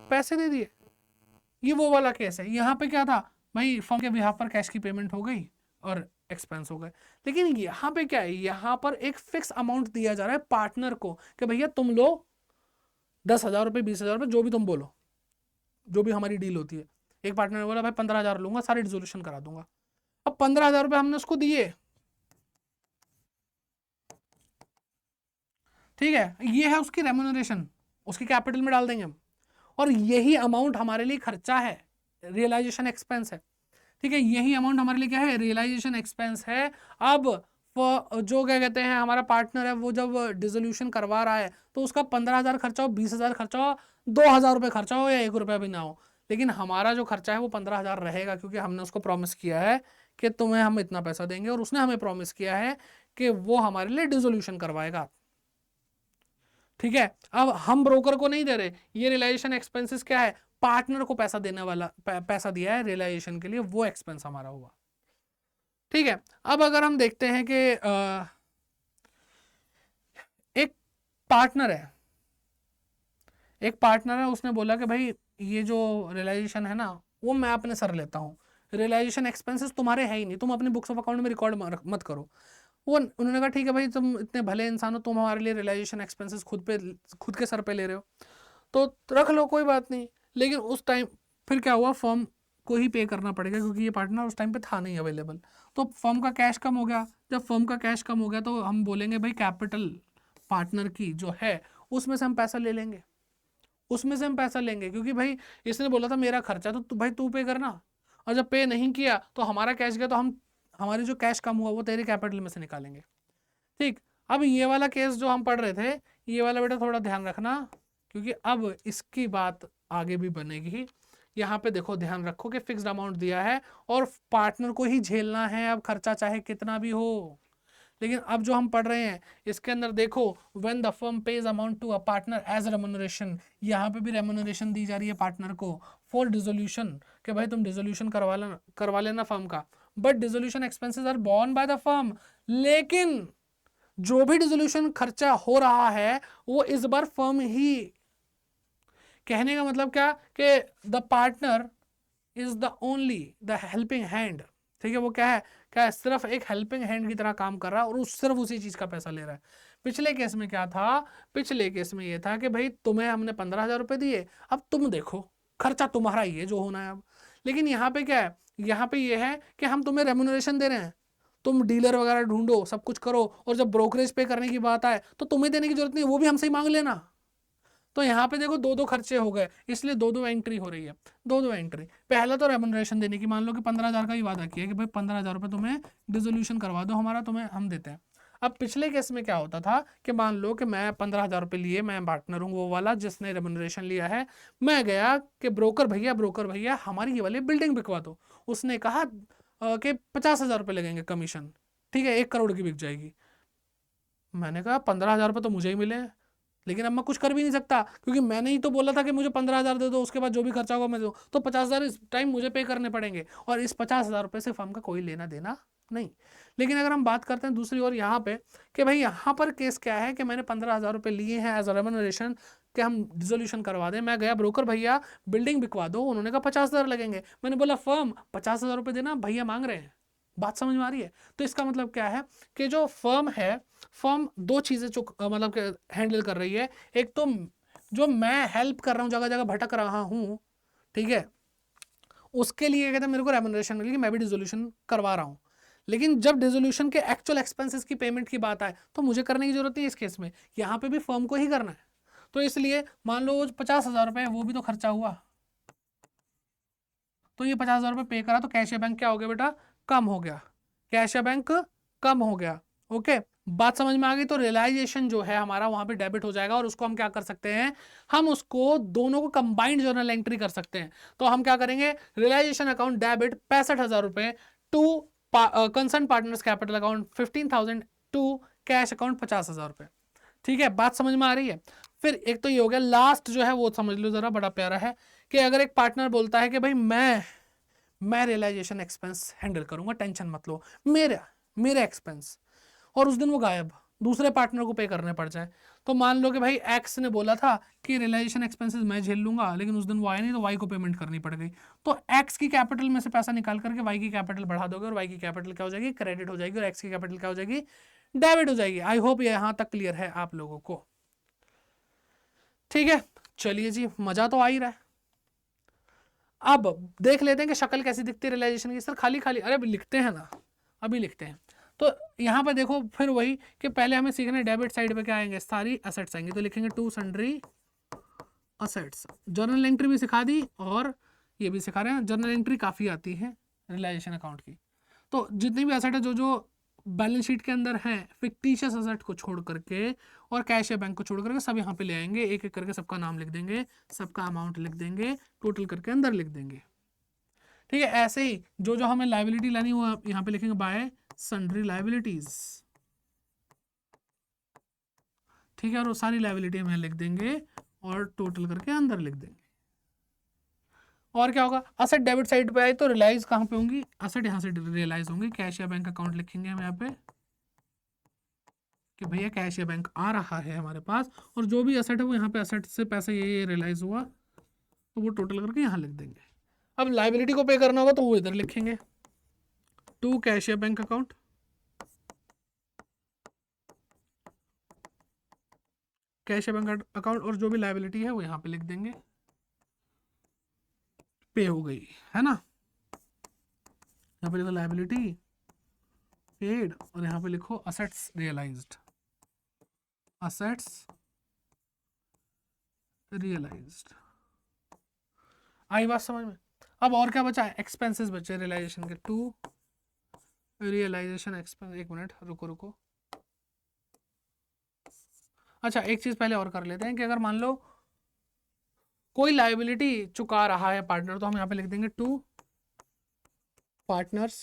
पैसे दे दिए। ये वो वाला केस है। यहाँ पे क्या था भाई, फर्म के बिहाफ पर कैश की पेमेंट हो गई और एक्सपेंस हो गए। लेकिन यहाँ पे क्या है, यहाँ पर एक फिक्स अमाउंट दिया जा रहा है पार्टनर को कि भैया तुम लो 10,000 रुपये, 20,000 रुपये, जो भी तुम बोलो, जो भी हमारी डील होती है। एक पार्टनर ने बोला भाई 15,000 लूंगा, सारी डिसोल्यूशन करा दूंगा। अब 15,000 रुपये हमने उसको दिए, ठीक है, ये है उसकी रेम्यूनरेशन, उसकी कैपिटल में डाल देंगे हम। और यही अमाउंट हमारे लिए खर्चा है, रियलाइजेशन एक्सपेंस है। ठीक है, यही अमाउंट हमारे लिए क्या है? रियलाइजेशन एक्सपेंस है। अब जो क्या कहते हैं, हमारा पार्टनर है वो जब डिसोल्यूशन करवा रहा है तो उसका 15,000 खर्चा हो, 20,000 खर्चा हो, 2,000 रुपये खर्चा हो या 1 रुपया भी ना हो, लेकिन हमारा जो खर्चा है वो 15,000 रहेगा, क्योंकि हमने उसको प्रॉमिस किया है कि तुम्हें हम इतना पैसा देंगे, और उसने हमें प्रॉमिस किया है कि वो हमारे लिए डिसोल्यूशन करवाएगा। ठीक है, अब हम ब्रोकर को नहीं दे रहे, ये रियलाइजेशन एक्सपेंसेस क्या है, पार्टनर को पैसा देने वाला, पैसा दिया है रियलाइजेशन के लिए, वो एक्सपेंस हमारा हुआ। ठीक है, अब अगर हम देखते हैं कि एक पार्टनर है, उसने बोला कि भाई ये जो रियलाइजेशन है ना वो मैं अपने सर लेता हूँ, रियलाइजेशन एक्सपेंसेस तुम्हारे है ही नहीं, तुम अपने बुक्स ऑफ अकाउंट में रिकॉर्ड मत करो। वो उन्होंने कहा ठीक है भाई, तुम इतने भले इंसान हो, तुम हमारे लिए रियलाइजेशन एक्सपेंसेस खुद के सर पे ले रहे हो तो रख लो, कोई बात नहीं। लेकिन उस टाइम फिर क्या हुआ, फर्म को ही पे करना पड़ेगा, क्योंकि ये पार्टनर उस टाइम पे था नहीं अवेलेबल। तो फर्म का कैश कम हो गया। जब फर्म का कैश कम हो गया तो हम बोलेंगे भाई कैपिटल पार्टनर की जो है उसमें से हम पैसा ले लेंगे, उसमें से हम पैसा लेंगे, क्योंकि भाई इसने बोला था मेरा खर्चा, तो भाई तू पे करना। और जब पे नहीं किया तो हमारा कैश गया, तो हम हमारी जो कैश कम हुआ वो तेरे कैपिटल में से निकालेंगे। ठीक, अब ये वाला केस जो हम पढ़ रहे थे, ये वाला बेटा थोड़ा ध्यान रखना, क्योंकि अब इसकी बात आगे भी बनेगी। यहाँ पे देखो ध्यान रखो कि फिक्स्ड अमाउंट दिया है और पार्टनर को ही झेलना है अब खर्चा, चाहे कितना भी हो। लेकिन अब जो हम पढ़ रहे हैं इसके अंदर देखो, when the firm pays amount to a partner as remuneration, यहाँ पे भी रेम्युनरेशन दी जा रही है पार्टनर को फॉर डिसोल्यूशन, कि भाई तुम डिसोल्यूशन करवा लेना फर्म का, but dissolution expenses are borne by the firm. लेकिन जो भी डिसोल्यूशन खर्चा हो रहा है वो इस बार फर्म ही, कहने का मतलब क्या कि the partner is the only the helping hand. ठीक है, वो क्या है, क्या सिर्फ एक हेल्पिंग हैंड की तरह काम कर रहा है और सिर्फ उसी चीज का पैसा ले रहा है। पिछले केस में क्या था, पिछले केस में ये था कि भाई तुम्हें हमने 15,000 रुपए दिए, अब तुम देखो खर्चा तुम्हारा ही है जो होना है अब। लेकिन यहाँ पे क्या है, यहाँ पे ये है कि हम तुम्हें रेम्युनरेशन दे रहे हैं, तुम डीलर वगैरह ढूंढो, सब कुछ करो, और जब ब्रोकरेज पे करने की बात आए तो तुम्हें देने की जरूरत नहीं, वो भी हमसे ही मांग लेना। तो यहाँ पे देखो दो दो खर्चे हो गए, इसलिए दो दो एंट्री हो रही है, दो दो एंट्री। पहला तो रेम्युनरेशन देने की, मान लो कि 15,000 का ही वादा किया कि भाई 15,000 रुपये तुम्हें डिसोल्यूशन करवा दो हमारा, तुम्हें हम देते हैं। अब पिछले केस में क्या होता था कि मान लो कि मैं 15,000 रुपये लिए, मैं पार्टनर हूँ वो वाला जिसने रेम्युनरेशन लिया है, मैं गया कि ब्रोकर भैया हमारी ये वाली बिल्डिंग बिकवा दो। उसने कहा कि 50,000 रुपये लगेंगे कमीशन, ठीक है 1 करोड़ की बिक जाएगी। मैंने कहा 15,000 रुपये तो मुझे ही मिले हैं, लेकिन अब मैं कुछ कर भी नहीं सकता, क्योंकि मैंने ही तो बोला था कि मुझे 15,000 दे दो, उसके बाद जो भी खर्चा होगा मैं दूँ, तो 50,000 इस टाइम मुझे पे करने पड़ेंगे, और इस 50,000 रुपये से फर्म का कोई लेना देना नहीं। लेकिन अगर हम बात करते हैं दूसरी ओर यहाँ पे, कि भाई यहाँ पर केस क्या है कि मैंने 15,000 रुपये लिए हैं एज अ रेम्युनरेशन कि हम डिसोल्यूशन करवा दें। मैं गया ब्रोकर भैया बिल्डिंग बिकवा दो, उन्होंने कहा 50,000 लगेंगे। मैंने बोला फर्म 50,000 रुपये देना, भैया मांग रहे हैं। बात समझ में आ रही है? तो इसका मतलब क्या है कि जो फर्म है, फर्म दो चीजें जो मतलब हैंडल कर रही है। एक तो जो मैं हेल्प कर रहा हूँ, जगह जगह भटक रहा हूँ, ठीक है, उसके लिए कहते हैं मेरे को रेम्युनरेशन मिलेगी, मैं भी डिसोल्यूशन करवा रहा हूँ। लेकिन जब डिसोल्यूशन के एक्चुअल एक्सपेंसेस की पेमेंट की बात आए तो मुझे करने की जरूरत नहीं। इस केस में यहाँ पे भी फर्म को ही करना है। तो इसलिए मान लो 50,000 रुपये वो भी तो खर्चा हुआ, तो ये 50,000 रुपये पे करा, तो कैश या बैंक क्या हो गया बेटा, कम हो गया, कैश या बैंक कम हो गया। ओके, बात समझ में आ गई? तो रियलाइजेशन जो है हमारा वहां पे डेबिट हो जाएगा, और उसको हम क्या कर सकते हैं, हम उसको दोनों को कंबाइंड जर्नल एंट्री कर सकते हैं। तो हम क्या करेंगे, रियलाइजेशन अकाउंट डेबिट 65,000 रुपए to concern partners capital account 15,000 to cash account 50,000 रुपए। ठीक है, बात समझ में आ रही है? फिर एक तो ये हो गया, लास्ट जो है वो समझ लो जरा, बड़ा प्यारा है, कि अगर एक पार्टनर बोलता है कि भाई मैं रियलाइजेशन एक्सपेंस हैंडल करूंगा, टेंशन मत लो, मेरा एक्सपेंस, और उस दिन वो गायब, दूसरे पार्टनर को पे करने पड़ जाए। तो मान लो कि भाई एक्स ने बोला था कि रियलाइजेशन एक्सपेंसेस मैं झेल लूंगा, लेकिन उस दिन वो आया नहीं, तो वाई को पेमेंट करनी पड़ गई। तो एक्स की कैपिटल में से पैसा निकाल करके वाई की कैपिटल बढ़ा दोगे, और वाई की कैपिटल क्या हो जाएगी, क्रेडिट हो जाएगी, और एक्स की कैपिटल क्या हो जाएगी, डेबिट हो जाएगी। आई होप ये यहां तक क्लियर है आप लोगों को? ठीक है, चलिए जी, मजा तो आ ही रहा है। अब देख लेते हैं कि शक्ल कैसी दिखती है रियलाइजेशन की। सर खाली खाली, अरे अभी लिखते हैं ना, अभी लिखते हैं। तो यहाँ पे देखो फिर वही कि पहले हमें सीखना है डेबिट साइड पे क्या आएंगे, सारी असेट्स आएंगे, तो लिखेंगे to sundry assets. Journal entry भी सिखा दी और ये भी सिखा रहे हैं, जर्नल एंट्री काफ़ी आती है रियलाइजेशन अकाउंट की। तो जितनी भी असेट है जो जो बैलेंस शीट के अंदर है, फिक्टिशियस असेट को छोड़ करके और कैश या बैंक को छोड़ करके सब यहाँ पे ले आएंगे, एक एक करके सबका नाम लिख देंगे, सबका अमाउंट लिख देंगे, टोटल करके अंदर लिख देंगे। ठीक है, ऐसे ही जो जो हमें लाइबिलिटी लानी वो यहाँ पे लिखेंगे बाय सन्ड्री लाइबिलिटीज। ठीक है, और वो सारी लाइबिलिटी हमें लिख देंगे और टोटल करके अंदर लिख देंगे। और क्या होगा, असेट डेबिट साइड पे आए तो रियलाइज कहाँ पे होंगी, असेट यहाँ से रियलाइज होंगी, कैश या बैंक अकाउंट लिखेंगे हम यहाँ पे कि भैया कैश या बैंक आ रहा है हमारे पास, और जो भी असेट है वो यहाँ पे असेट से पैसा ये रियलाइज हुआ, तो वो टोटल करके यहाँ लिख देंगे। अब लाइबिलिटी को पे करना होगा तो वो इधर लिखेंगे, टू कैश या बैंक अकाउंट, कैश या बैंक अकाउंट, और जो भी लाइबिलिटी है वो यहाँ पे लिख देंगे, पे हो गई है ना। यहाँ पे लिखो लाइबिलिटी पेड, और यहाँ पे लिखो असेट्स रियलाइज्ड, असेट्स रियलाइज्ड। आई बात समझ में? अब और क्या बचा है? एक्सपेंसेस बचे रियलाइजेशन के, टू रियलाइजेशन एक्सपेंस। एक मिनट रुको रुको। अच्छा एक चीज पहले और कर लेते हैं कि अगर मान लो कोई लायबिलिटी चुका रहा है पार्टनर, तो हम यहाँ पे लिख देंगे टू पार्टनर्स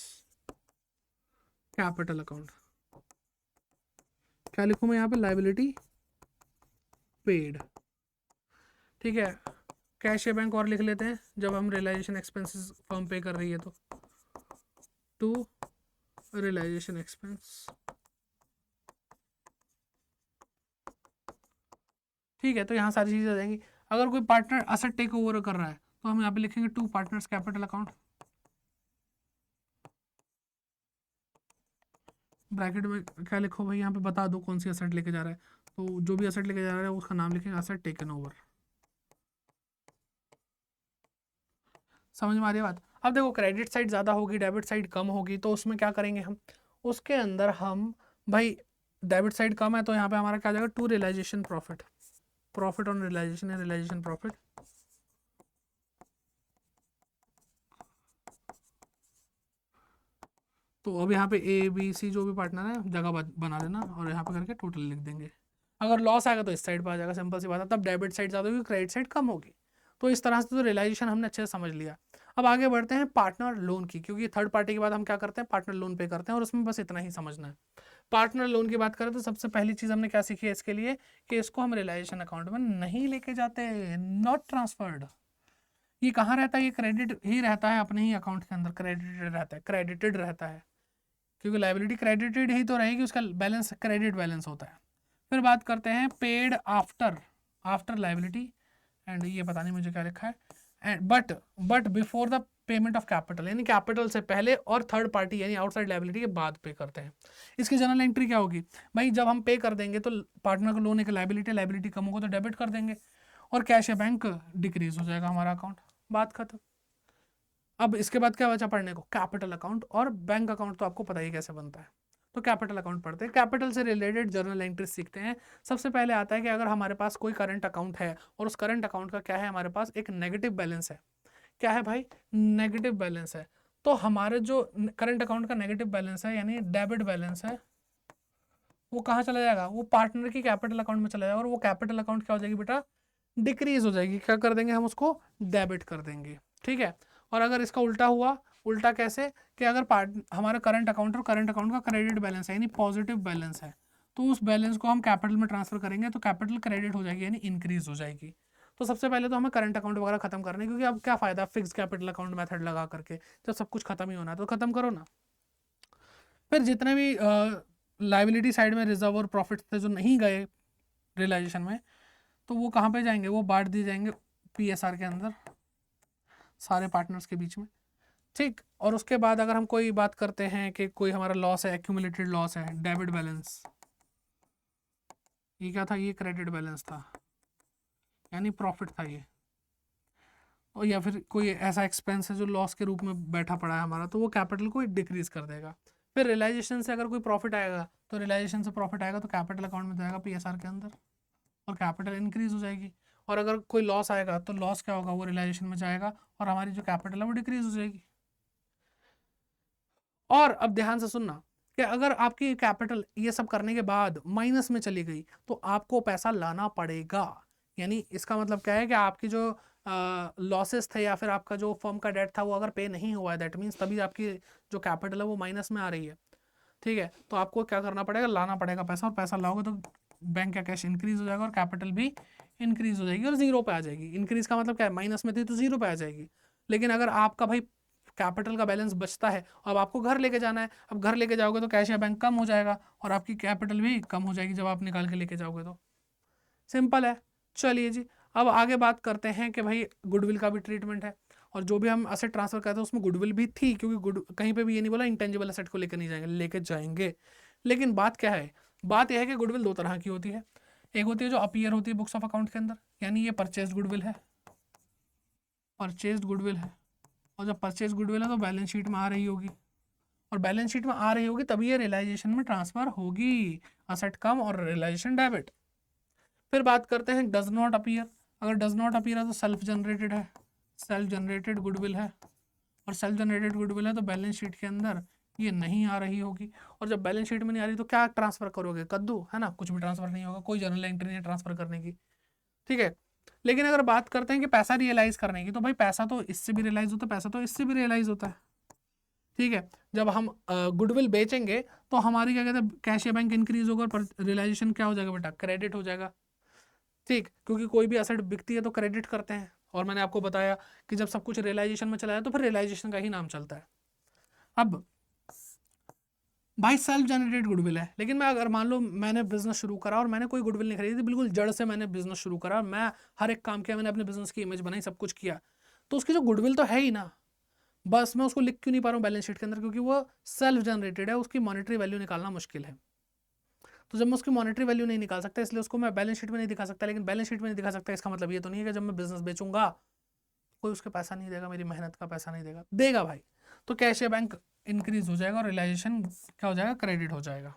कैपिटल अकाउंट। क्या लिखूं मैं यहाँ पे? Liability paid. ठीक है, कैश या बैंक और लिख लेते हैं जब हम रियलाइजेशन एक्सपेंसेस फर्म पे कर रही है तो, टू रियलाइजेशन एक्सपेंस। ठीक है, तो यहाँ सारी चीज़ें आ जाएंगी। अगर कोई पार्टनर असेट टेक ओवर कर रहा है तो हम यहाँ पे लिखेंगे to partners capital account, bracket में क्या लिखो भाई, यहाँ पे बता दो कौन सी असेट लेके जा रहा है। तो जो भी असेट लेके जा रहा है उसका नाम लिखेंगे असेट टेकन ओवर। समझ में आ रही है बात? अब देखो क्रेडिट साइड ज़्यादा होगी, डेबिट साइड कम होगी, तो उसमें क्या करेंगे हम? उसके अंदर हम भाई डेबिट साइड कम है तो यहाँ पे हमारा क्या आ जाएगा? To realisation profit, profit on realisation है, रियलाइजेशन प्रॉफिट। तो अब यहाँ पे ए बी सी जो भी पार्टनर है जगह बना लेना और यहाँ पे करके टोटल लिख देंगे। अगर लॉस आएगा तो इस साइड पर आ जाएगा, सिंपल सी बात है। तब डेबिट साइड ज़्यादा होगी, क्रेडिट साइड कम होगी। तो इस तरह से तो रियलाइजेशन हमने अच्छे से समझ लिया। अब आगे बढ़ते हैं पार्टनर लोन की, क्योंकि थर्ड पार्टी के बाद हम क्या करते हैं? पार्टनर लोन पे करते हैं, और उसमें बस इतना ही समझना है। पार्टनर लोन की बात करें तो सबसे पहली चीज़ हमने क्या सीखी है इसके लिए, कि इसको हम रियलाइजेशन अकाउंट में नहीं लेके जाते, नॉट ट्रांसफर्ड। ये कहाँ रहता है? ये क्रेडिट ही रहता है अपने ही अकाउंट के अंदर, क्रेडिटेड रहता है, क्रेडिटेड रहता है, क्योंकि लाइबिलिटी क्रेडिटेड ही तो रहेगी, उसका बैलेंस क्रेडिट बैलेंस होता है। फिर बात करते हैं paid after, after liability, and ये पता नहीं मुझे क्या लिखा है, and but before the payment of capital, यानी कैपिटल से पहले और थर्ड पार्टी यानी आउटसाइड लाइबिलिटी के बाद पे करते हैं। इसकी जनरल एंट्री क्या होगी भाई? जब हम पे कर देंगे तो पार्टनर को लोन एक लाइबिलिटी, लाइबिलिटी कम होगा तो डेबिट कर देंगे, और कैश या बैंक डिक्रीज हो जाएगा हमारा अकाउंट, बात खत्म। अब इसके बाद क्या बचा पढ़ने को? कैपिटल अकाउंट और बैंक अकाउंट, तो आपको पता ही कैसे बनता है। तो कैपिटल अकाउंट पढ़ते हैं, कैपिटल से रिलेटेड जर्नल एंट्रीज सीखते हैं। सबसे पहले आता है कि अगर हमारे पास कोई करंट अकाउंट है और उस करंट अकाउंट का क्या है, हमारे पास एक नेगेटिव बैलेंस है। क्या है भाई? नेगेटिव बैलेंस है। तो हमारे जो करंट अकाउंट का नेगेटिव बैलेंस है यानी डेबिट बैलेंस है, वो कहाँ चला जाएगा? वो पार्टनर की कैपिटल अकाउंट में चला जाएगा, और वो कैपिटल अकाउंट क्या हो जाएगी बेटा? डिक्रीज हो जाएगी। क्या कर देंगे हम? उसको डेबिट कर देंगे। ठीक है। और अगर इसका उल्टा हुआ, उल्टा कैसे? कि अगर हमारा करंट अकाउंट और करंट अकाउंट का क्रेडिट बैलेंस है यानी पॉजिटिव बैलेंस है, तो उस बैलेंस को हम कैपिटल में ट्रांसफर करेंगे तो कैपिटल क्रेडिट हो जाएगी यानी इंक्रीज हो जाएगी। तो सबसे पहले तो हमें करंट अकाउंट वगैरह खत्म करने, क्योंकि अब क्या फायदा फिक्स कैपिटल अकाउंट मेथड लगा करके, जब सब कुछ खत्म ही होना है तो खत्म करो ना। फिर जितने भी लाइबिलिटी साइड में रिजर्व और प्रॉफिट थे जो नहीं गए रियलाइजेशन में, तो वो कहाँ पे जाएंगे? वो बांट दिए जाएंगे पीएसआर के अंदर सारे पार्टनर्स के बीच में। ठीक। और उसके बाद अगर हम कोई बात करते हैं कि कोई हमारा लॉस है, एक्यूमुलेटेड लॉस है, डेबिट बैलेंस, ये क्या था? ये क्रेडिट बैलेंस था यानी प्रॉफिट था ये। और या फिर कोई ऐसा एक्सपेंस है जो लॉस के रूप में बैठा पड़ा है हमारा, तो वो कैपिटल को डिक्रीज कर देगा। फिर रियलाइजेशन से अगर कोई प्रॉफिट आएगा, तो रियलाइजेशन से प्रॉफिट आएगा तो कैपिटल अकाउंट में जाएगा पीएसआर के अंदर, और कैपिटल इंक्रीज हो जाएगी। और अगर कोई लॉस आएगा तो लॉस क्या होगा? वो रियलाइजेशन में जाएगा और हमारी जो कैपिटल है वो डिक्रीज हो जाएगी। और अब ध्यान से सुनना कि अगर आपकी कैपिटल ये सब करने के बाद माइनस में चली गई तो आपको पैसा लाना पड़ेगा। यानी इसका मतलब क्या है कि आपकी जो लॉसेस थे या फिर आपका जो फर्म का डेट था वो अगर पे नहीं हुआ है, दैट मीन्स तभी आपकी जो कैपिटल है वो माइनस में आ रही है। ठीक है, तो आपको क्या करना पड़ेगा? लाना पड़ेगा पैसा, और पैसा लाओगे तो बैंक का कैश इंक्रीज हो जाएगा और कैपिटल भी इंक्रीज हो जाएगी और जीरो पे आ जाएगी। इंक्रीज का मतलब क्या है? माइनस में थी तो जीरो पे आ जाएगी। लेकिन अगर आपका भाई कैपिटल का बैलेंस बचता है, अब आपको घर लेके जाना है, अब घर लेके जाओगे तो कैश या बैंक कम हो जाएगा और आपकी कैपिटल भी कम हो जाएगी जब आप निकाल के लेके जाओगे तो। सिंपल है। चलिए जी, अब आगे बात करते हैं कि भाई गुडविल का भी ट्रीटमेंट है, और जो भी हम असेट ट्रांसफर करते हैं उसमें गुडविल भी थी, क्योंकि कहीं पे भी ये नहीं बोला इंटेंजिबल असेट को लेकर नहीं जाएंगे, लेके जाएंगे। लेकिन बात क्या है? बात यह है कि गुडविल दो तरह की होती है। एक होती है जो अपीयर होती है बुक्स ऑफ अकाउंट के अंदर, यानी ये परचेज गुडविल है, परचेज गुडविल है। और जब परचेज गुडविल है तो बैलेंस शीट में आ रही होगी, और बैलेंस शीट में आ रही होगी तभी ये रियलाइजेशन में ट्रांसफर होगी, असेट कम और रियलाइजेशन डेबिट। फिर बात करते हैं डज नॉट अपीयर। अगर डज नॉट अपीयर है तो सेल्फ जनरेटेड है, सेल्फ जनरेटेड गुडविल है, और सेल्फ जनरेटेड गुडविल है तो बैलेंस शीट के अंदर ये नहीं आ रही होगी। और जब बैलेंस शीट में नहीं आ रही तो क्या ट्रांसफर करोगे, कद्दू है ना, कुछ भी ट्रांसफर नहीं होगा, कोई जर्नल एंट्री नहीं ट्रांसफर करने की, ठीक है। लेकिन अगर बात करते हैं कि पैसा रियलाइज करने की, तो भाई पैसा तो इससे भी रियलाइज होता है, पैसा तो इससे भी रियलाइज होता है, ठीक है। जब हम गुडविल बेचेंगे तो हमारी क्या कहते हैं कैश या बैंक इंक्रीज होगा, पर रियलाइजेशन क्या हो जाएगा बेटा, क्रेडिट हो जाएगा, ठीक, क्योंकि कोई भी एसेट बिकती है तो क्रेडिट करते हैं। और मैंने आपको बताया कि जब सब कुछ रियलाइजेशन में चला जाए तो फिर रियलाइजेशन का ही नाम चलता है। अब भाई सेल्फ जनरेटेड गुडविल है, लेकिन मैं अगर मान लो मैंने बिजनेस शुरू करा और मैंने कोई गुडविल नहीं खरीदी थी, बिल्कुल जड़ से मैंने बिजनेस शुरू करा, मैं हर एक काम किया, मैंने अपने बिजनेस की इमेज बनाई, सब कुछ किया, तो उसकी जो गुडविल तो है ही ना, बस मैं उसको लिख क्यों नहीं पा रहा हूँ बैलेंस शीट के अंदर, क्योंकि वो सेल्फ जनरेटेड है, उसकी मॉनेटरी वैल्यू निकालना मुश्किल है। तो जब मैं उसकी मॉनेटरी वैल्यू नहीं निकाल सकता, इसलिए उसको मैं बैलेंस शीट में नहीं दिखा सकता। लेकिन बैलेंस शीट में नहीं दिखा सकता इसका मतलब ये तो नहीं है कि जब मैं बिजनेस बेचूंगा कोई उसके पैसा नहीं देगा, मेरी मेहनत का पैसा नहीं देगा, देगा भाई। तो कैश या बैंक इंक्रीज हो जाएगा और रियलाइजेशन क्या हो जाएगा, क्रेडिट हो जाएगा।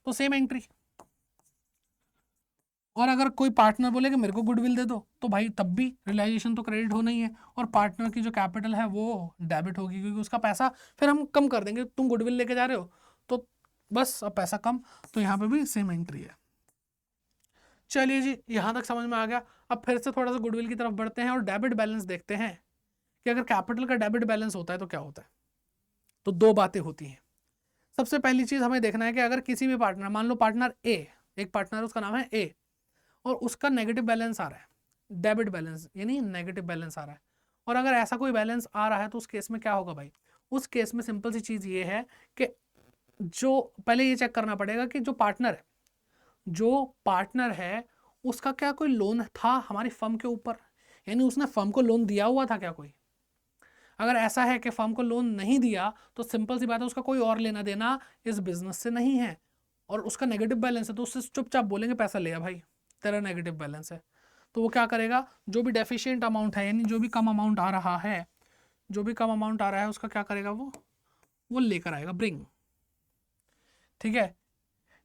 तो सेम एंट्री। और अगर कोई पार्टनर बोले कि मेरे को गुडविल दे दो, तो भाई तब भी रियलाइजेशन तो क्रेडिट होना ही है, और पार्टनर की जो कैपिटल है वो डेबिट होगी, क्योंकि उसका पैसा फिर हम कम कर देंगे। तुम गुडविल लेके जा रहे हो तो बस अब पैसा कम, तो यहाँ पे भी सेम एंट्री है। चलिए जी, यहाँ तक समझ में आ गया। अब फिर से थोड़ा सा गुडविल की तरफ बढ़ते हैं और डेबिट बैलेंस देखते हैं कि अगर कैपिटल का डेबिट बैलेंस होता है तो क्या होता है। तो दो बातें होती हैं। सबसे पहली चीज हमें देखना है कि अगर किसी भी पार्टनर, मान लो पार्टनर ए, एक पार्टनर उसका नाम है ए, और उसका नेगेटिव बैलेंस आ रहा है, डेबिट बैलेंस यानी नेगेटिव बैलेंस आ रहा है, और अगर ऐसा कोई बैलेंस आ रहा है तो उस केस में क्या होगा भाई। उस केस में सिंपल सी चीज ये है कि जो पहले ये चेक करना पड़ेगा कि जो पार्टनर है उसका क्या कोई लोन था हमारी फर्म के ऊपर, यानी उसने फर्म को लोन दिया हुआ था क्या कोई। अगर ऐसा है कि फर्म को लोन नहीं दिया तो सिंपल सी बात है उसका कोई और लेना देना इस बिजनेस से नहीं है, और उसका नेगेटिव बैलेंस है, तो उससे चुपचाप बोलेंगे पैसा ले आ भाई, तेरा नेगेटिव बैलेंस है। तो वो क्या करेगा, जो भी डेफिशिएंट अमाउंट है, यानी जो भी कम अमाउंट आ रहा है, जो भी कम अमाउंट आ रहा है उसका क्या करेगा, वो लेकर आएगा, ब्रिंग, ठीक है।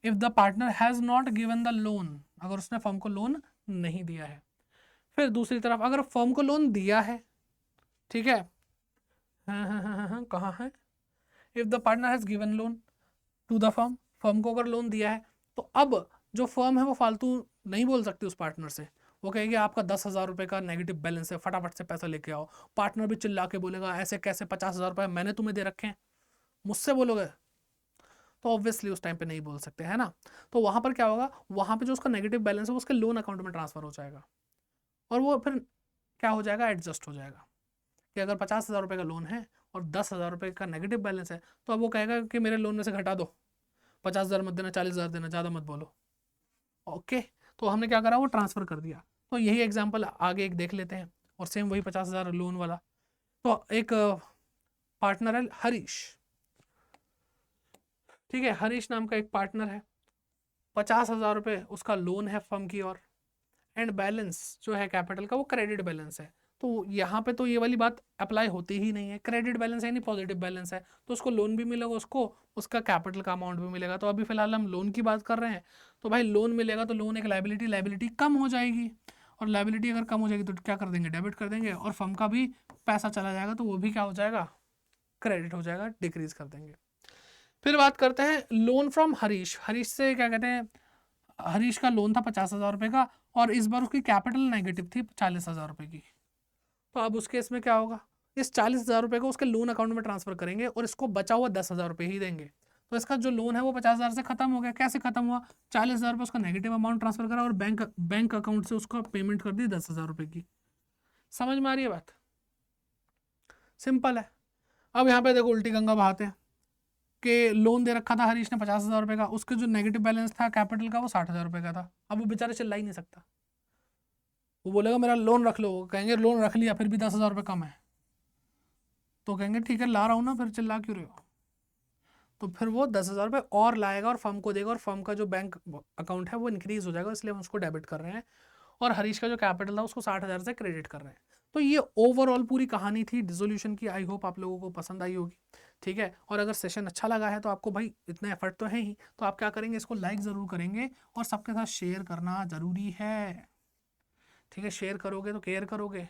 If the partner has not given the loan, अगर उसने फर्म को लोन नहीं दिया है। फिर दूसरी तरफ अगर फर्म को लोन दिया है, ठीक है, हाँ, कहाँ है, if the partner has given loan to the firm, firm को अगर लोन दिया है, तो अब जो फर्म है वो फालतू नहीं बोल सकती उस पार्टनर से, वो कहेगी आपका 10,000 रुपये का नेगेटिव बैलेंस है, फटाफट से पैसा लेके आओ। पार्टनर भी चिल्ला के बोलेगा ऐसे कैसे, 50,000 रुपये मैंने तुम्हें दे रखे हैं, मुझसे बोलोगे, तो ऑब्वियसली उस टाइम पे नहीं बोल सकते, है ना। तो वहां पर क्या होगा, वहां पे जो उसका नेगेटिव बैलेंस है वो उसके लोन अकाउंट में ट्रांसफर हो जाएगा, और वो फिर क्या हो जाएगा, एडजस्ट हो जाएगा। कि अगर 50,000 रुपये का लोन है और 10,000 रुपये का नेगेटिव बैलेंस है, तो अब वो कहेगा कि मेरे लोन में से घटा दो, 50,000 मत देना, 40,000 देना, ज़्यादा मत बोलो, ओके। तो हमने क्या करा, वो ट्रांसफ़र कर दिया। तो यही एग्जाम्पल आगे एक देख लेते हैं, और सेम वही 50,000 लोन वाला। तो एक पार्टनर है हरीश, ठीक है, हरीश नाम का एक पार्टनर है, 50,000 रुपये उसका लोन है फर्म की ओर, एंड बैलेंस जो है कैपिटल का वो क्रेडिट बैलेंस है। तो यहाँ पे तो ये वाली बात अप्लाई होती ही नहीं है, क्रेडिट बैलेंस है यानी पॉजिटिव बैलेंस है, तो उसको लोन भी मिलेगा, उसको उसका कैपिटल का अमाउंट भी मिलेगा। तो अभी फिलहाल हम लोन की बात कर रहे हैं, तो भाई लोन मिलेगा तो लोन एक लाइबिलिटी, लाइबिलिटी कम हो जाएगी, और लाइबिलिटी अगर कम हो जाएगी तो क्या कर देंगे, डेबिट कर देंगे, और फर्म का भी पैसा चला जाएगा तो वो भी क्या हो जाएगा, क्रेडिट हो जाएगा, डिक्रीज कर देंगे। फिर बात करते हैं लोन फ्रॉम हरीश। हरीश से क्या कहते हैं, हरीश का लोन था 50,000 रुपये का, और इस बार उसकी कैपिटल नेगेटिव थी 40,000 रुपये की। तो अब उस केस में क्या होगा, इस 40,000 रुपये को उसके लोन अकाउंट में ट्रांसफर करेंगे और इसको बचा हुआ 10,000 रुपये ही देंगे। तो इसका जो लोन है वो 50,000 से खत्म हो गया। कैसे खत्म हुआ, 40,000 रुपये उसका नेगेटिव अमाउंट ट्रांसफर करा और बैंक अकाउंट से उसको पेमेंट कर दी 10,000 रुपये की। समझ में आ रही है बात, सिंपल है। अब यहाँ पे देखो उल्टी गंगा बहाते हैं कि लोन दे रखा था हरीश ने 50,000 रुपये का, उसके जो नेगेटिव बैलेंस था कैपिटल का वो 60,000 रुपये का था। अब वो बेचारे चिल्ला ही नहीं सकता, वो बोलेगा मेरा लोन रख लो, कहेंगे लोन रख लिया फिर भी 10,000 रुपये कम है, तो कहेंगे ठीक है ला रहा हूँ ना, फिर चिल्ला क्यों रहे हो। तो फिर वो 10,000 रुपये और लाएगा और फर्म को देगा, और फर्म का जो बैंक अकाउंट है वो इंक्रीज हो जाएगा, इसलिए हम उसको डेबिट कर रहे हैं, और हरीश का जो कैपिटल था उसको 60,000 से क्रेडिट कर रहे हैं। तो ये ओवरऑल पूरी कहानी थी डिसोल्यूशन की। आई होप आप लोगों को पसंद आई होगी, ठीक है। और अगर सेशन अच्छा लगा है तो आपको भाई इतना एफर्ट तो है ही, तो आप क्या करेंगे, इसको लाइक ज़रूर करेंगे और सबके साथ शेयर करना ज़रूरी है, ठीक है, शेयर करोगे तो केयर करोगे,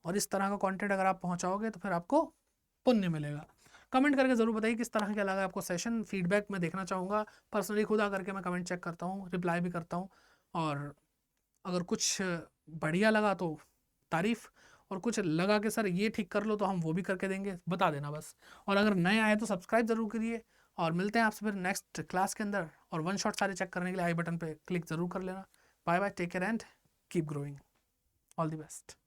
और इस तरह का कंटेंट अगर आप पहुंचाओगे तो फिर आपको पुण्य मिलेगा। कमेंट करके ज़रूर बताइए किस तरह का लगा आपको सेशन, फीडबैक मैं देखना चाहूँगा। पर्सनली खुद आकर के मैं कमेंट चेक करता हूँ, रिप्लाई भी करता हूँ, और अगर कुछ बढ़िया लगा तो तारीफ़, और कुछ लगा कि सर ये ठीक कर लो तो हम वो भी करके देंगे, बता देना बस। और अगर नए आए तो सब्सक्राइब ज़रूर करिए, और मिलते हैं आपसे फिर नेक्स्ट क्लास के अंदर। और वन शॉट सारे चेक करने के लिए आई बटन पे क्लिक ज़रूर कर लेना। Bye bye, take care and keep growing, all the best.